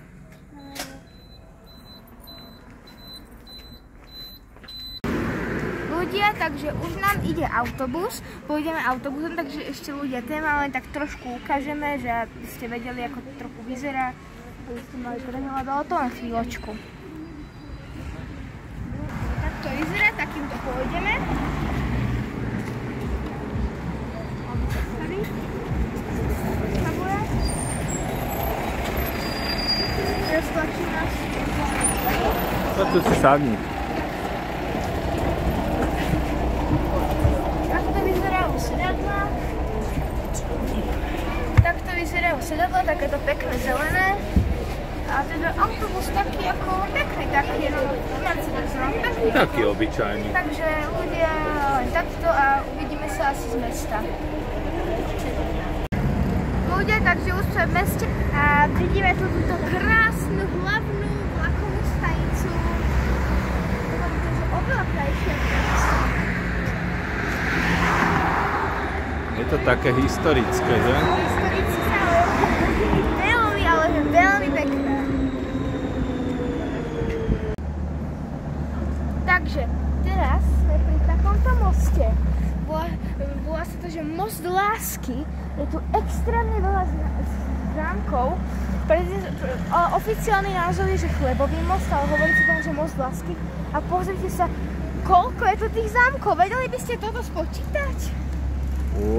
Ľudia, takže už nám ide autobus. Pôjdeme autobusom, takže ešte ľudia téma len tak trošku ukážeme, že aby ste vedeli, ako to trochu vyzerá. Aby ste mali prehľad, ale to len chvíľočku. Tak to vyzerá, takýmto pôjdeme. Roztlačí nás. To tu si sadni. Takto vyzerajú sedadlá. Takto vyzerajú sedadlá, takéto pekné zelené. A teda autobus taký ako pekný, taký Mercedes, pekný. Taký obyčajný. Takže ľudia len takto a uvidíme sa asi z mesta. Ľudia, takže už sme v meste a vidíme tu túto krásnu hlavnú vlakovú stanicu. Takže oveľa krajšia. Je to také historické, že? Historické, ale veľmi pekné. Takže teraz sme pri takomto moste. Volá sa to, že most lásky. Je tu extrémne veľa zámkov. Oficiálny názov je, že chlebový most, ale hovorí sa tomu, že most lásky. A pozrite sa, koľko je tu tých zámkov. Vedeli by ste toto spočítať?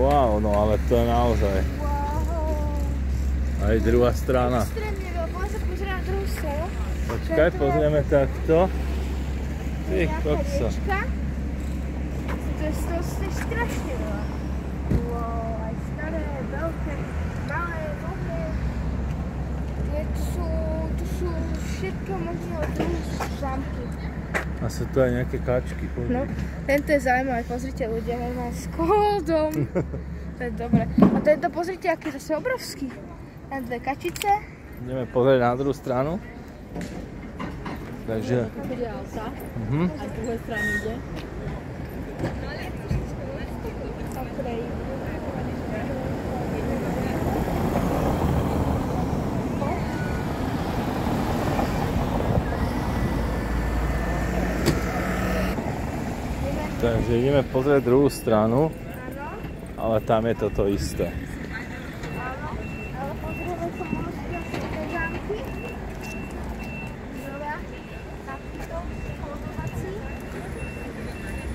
Wow, no ale to je naozaj. Wow. Aj druhá strana. Extrémne veľa. Poďme sa pozrieť na druhú stranu. Počkaj, pozrieme takto. Ty kokso. To je strašne veľa. Wow, aj staré, veľké, malé, veľké. Tu sú všetko možného druhu zámky. A sú tu aj nejaké kačky. No, tento je zaujímavý, pozrite ľudia, normálne s kódom. To je dobré. A tento, pozrite, aký je zase obrovský. Tam dve kačice. Ideme pozrieť na druhú stranu. Takže... Bude auta. A z druhej strany ide. Takže ideme pozrieť druhú stranu, ale tam je toto isté.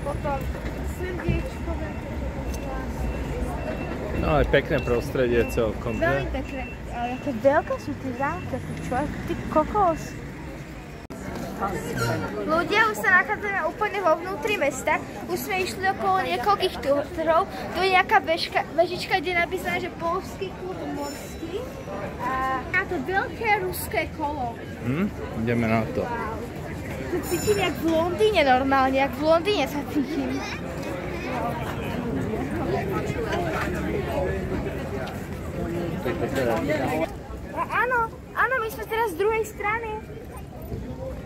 Potom srdiečko, no ale pekné prostredie celkom. Veľmi pekné, ale aké veľké sú tie zámky, čo? Ty kokos. Ľudia, už sa nachádzame úplne vo vnútri mesta. Už sme išli okolo niekoľkých trhov. Tu je nejaká vežička, kde je napísané, že Polský klub morský. A to veľké ruské kolo. Ideme na to. Wow. Tu cítim jak v Londýne normálne, jak v Londýne sa cítim. Áno, my sme teraz z druhej strany.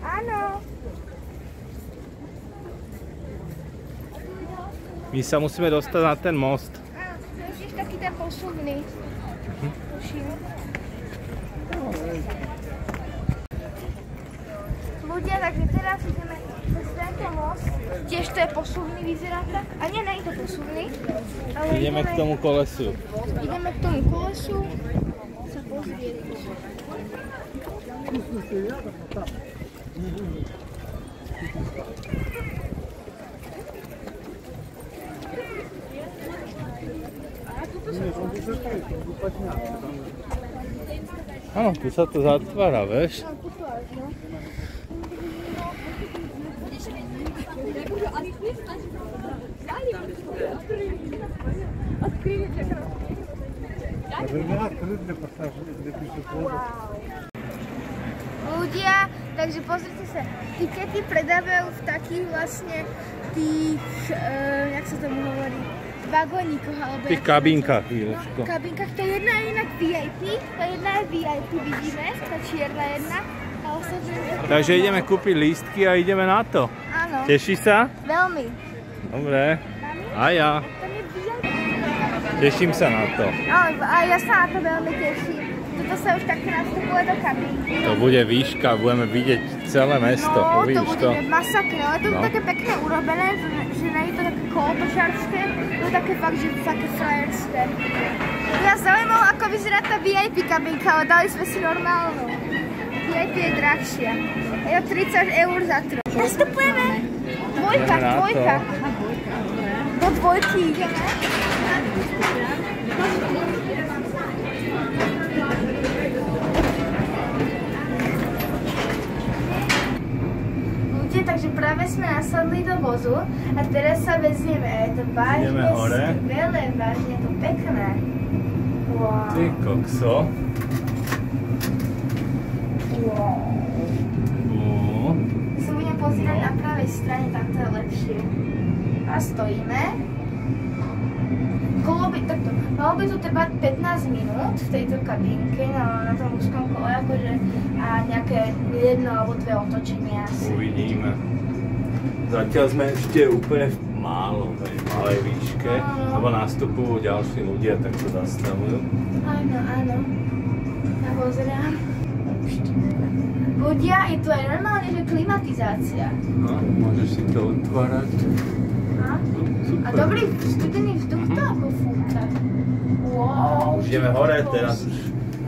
Áno. My sa musíme dostať na ten most. Áno, to je tiež taký ten posuvný. Ľudia, takže teraz ideme cez tento most. Tiež to je posuvný, vyzerá tak. A nie je to posuvný. Ideme k tomu kolesu. Ideme k tomu kolesu. Sa pozrieť. Áno, tu sa to zatvára, vieš? Ľudia, takže pozrite sa, tikety predávajú v takých vlastne tých, jak sa tomu hovorí, vagónikoch, alebo... V tých kabinkách, chvíľočko. V kabinkách, to jedna je inak VIP, to jedna je VIP, vidíme, tá čierna jedna. Takže ideme kúpiť lístky a ideme na to. Áno. Tešíš sa? Veľmi. Dobre. A ja. Teším sa na to. A ja sa na to veľmi teším. Tuto sa už tak nastupuje do kabinky. To bude výška, budeme vidieť celé mesto. No, Uvidíš to bude masakre, ale to je také pekne urobené, že nie je to také kolotočárske, to je také fakt, že také frajerské. Mňa zaujímalo, ako vyzerá tá VIP kabinka, ale dali sme si normálnu. VIP je drahšia. Je to 30 eur za troch. Nastupujeme! Dvojka. Do dvojky ideme. Ľudia, takže práve sme nasadli do vozu a teraz sa vezieme. Je to vážne skvelé, vážne to pekné. Wow. Ty kokso. Sa budem pozerať na pravej strane, tam to je lepšie. A stojíme. Malo by to trvať 15 minút v tejto kabínke na tom úzkom kole, akože a nejaké jedno alebo dve otočenia asi. Uvidíme. Zatiaľ sme ešte úplne v malej výške, lebo nastupujú ďalší ľudia, tak to zastavujú. Áno. Ja pozerám. Ľudia, je tu aj normálne, že klimatizácia. No, môžeš si to otvárať. A dobrý studený vzduch to ako fúka. Wow. Už ideme hore, teraz už...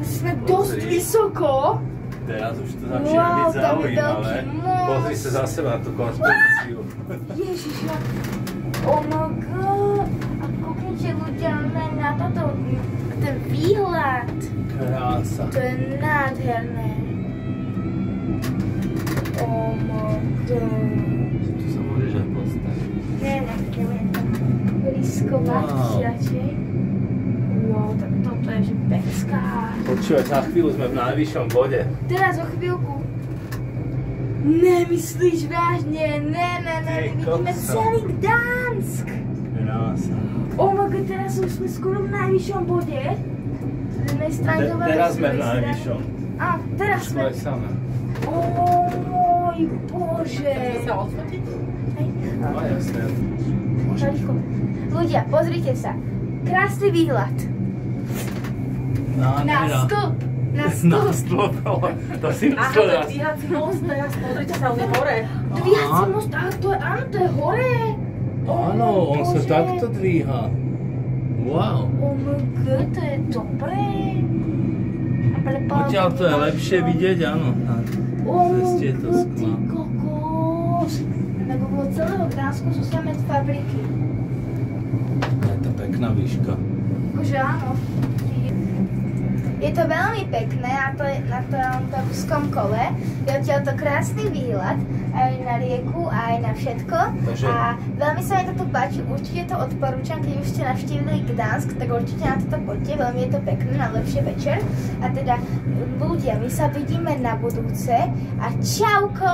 Sme dosť vysoko. Teraz už to začína byť zaujímavé. Pozri sa za seba na tú konštrukciu. Ježiša. Oh my god. A kúknite ľudia na toto, ten výhľad. Krása. To je nádherné. Tu sa môžeš aj postaviť. Ne, nebudem tam riskovať radšej. Wow, tak toto je že pecká. Počúvaj, za chvíľu sme v najvyššom bode. Teraz o chvíľku. Nemyslíš vážne? Ne, vidíme celý Gdansk. Krása. Oh my god, teraz už sme skoro v najvyššom bode. Teraz sme v najvyššom. Á, teraz sme. Oh môj bože. Chcete sa odfotiť? No jasne. Ľudia, pozrite sa. Krásny výhľad. Na stĺp. Na stĺp, to si Aha, to je dvíhací most, teraz pozrite sa, on je hore. Dvíhací most, áno, to je hore. Áno, on sa takto dvíha. Wow. Oh my god, to je dobré. Odtiaľ to je lepšie vidieť, áno. Cez tieto skla. Kokos. Lebo bolo celého Gdansku sú samé fabriky. Je to pekná výška. Akože áno. Je to veľmi pekné a to je na tom úzkom kole. Je odtiaľ to krásny výhľad aj na rieku, aj na všetko. A veľmi sa mi to tu páči, určite to odporúčam, keď už ste navštívili Gdansk, tak určite na toto poďte, veľmi je to pekné, na lepšie večer. A teda ľudia, my sa vidíme na budúce a čauko!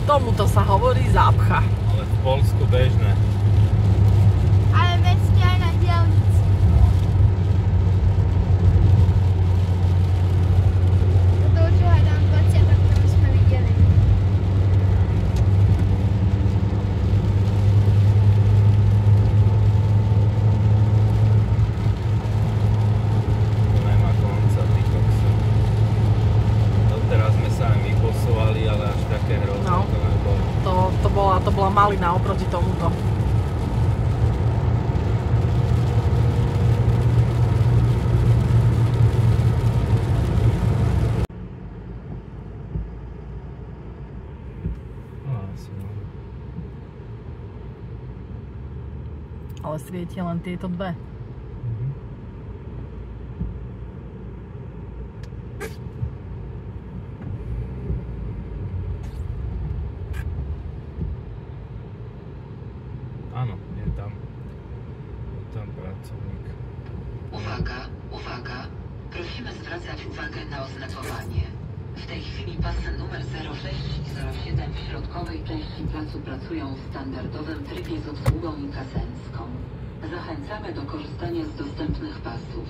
Tomuto sa hovorí zápcha. Ale v Poľsku bežné. Ale v meste aj na diaľnici. Do čoho aj tam 20, tak tam sme videli. To nemá konca, ty kokso. Doteraz sme sa aj my posúvali, ale až také hrozné to nebolo. To bola malina oproti tomuto. Ale svietia len tieto dve. Áno, je tam pracovník. Uwaga, uwaga, Prosimy zwracać uwagę na oznakowanie. W tej chwili pasy numer 06 i 07 w środkowej części placu pracują w standardowym trybie z obsługą inkasenską. Zachęcamy do korzystania z dostępnych pasów.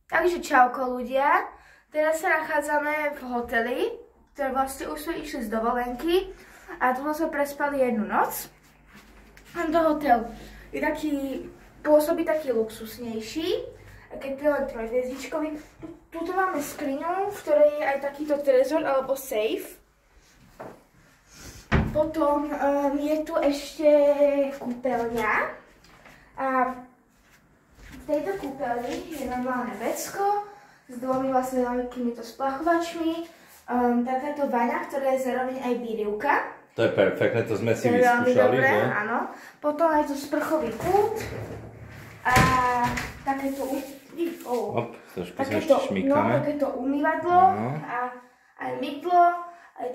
Takže čauko ľudia, teraz sa nachádzame v hoteli, ktoré vlastne už sme išli z dovolenky a tu sme prespali jednu noc. Tento hotel je taký, pôsobí taký luxusnejší, keď je len trojhviezdičkový. Tuto máme skriňu, v ktorej je aj takýto trezor alebo safe. Potom je tu ešte kúpeľňa a v tejto kúpeľni je normálne vecko s dvomi vlastne veľkými splachovačmi, takáto vaňa, ktorá je zároveň aj výrivka. To je perfektné, to sme si vyskúšali, dobré, že? Áno. Potom aj tu sprchový kút a takéto takéto umývadlo a aj mydlo, aj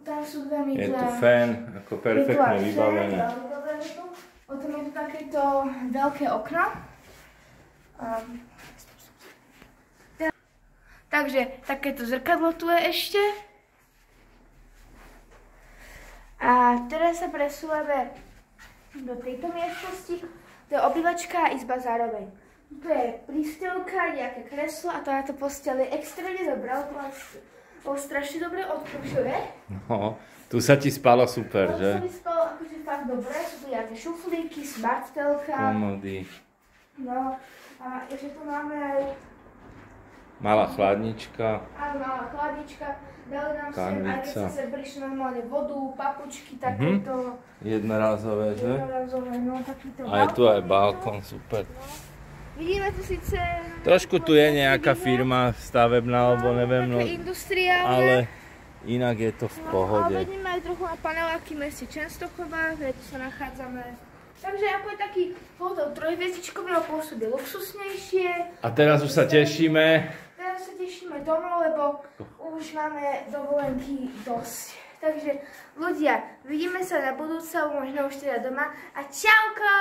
tam sú dve mydla. Je tu fén, ako perfektne vybavené. Potom je tu takéto veľké okno. Takže takéto zrkadlo tu je ešte. A teraz sa presúvame do tejto miestnosti. To je obývačka a izba zároveň. Tu je prístelka, nejaké kreslo a táto posteľ je extrémne dobrá. Bolo strašne dobre, odporúčuje. No, tu sa ti spalo super, že? Tu sa mi spalo akože fakt dobre. Sú tu nejaké šuflíky, smart telka. Komody. No, a ešte tu máme aj malá chladnička. Áno, malá chladnička. Dali nám sem, aj keď sa sem prišli normálne vodu, papučky, takéto. Jednorázové, že? Jednorázové, no takýto. A je tu aj balkón, super. Vidíme tu síce... Trošku tu je nejaká firma stavebná, alebo neviem, no, ale inak je to v pohode. Ale vidíme aj trochu na paneláky meste Čenstochová, kde tu sa nachádzame. Takže ako je taký hotel trojhviezdičkového pôsobí luxusnejšie. A teraz už sa tešíme. Teraz sa tešíme domov, lebo už máme dovolenky dosť. Takže ľudia, vidíme sa na budúce, možno už teda doma. A čauko!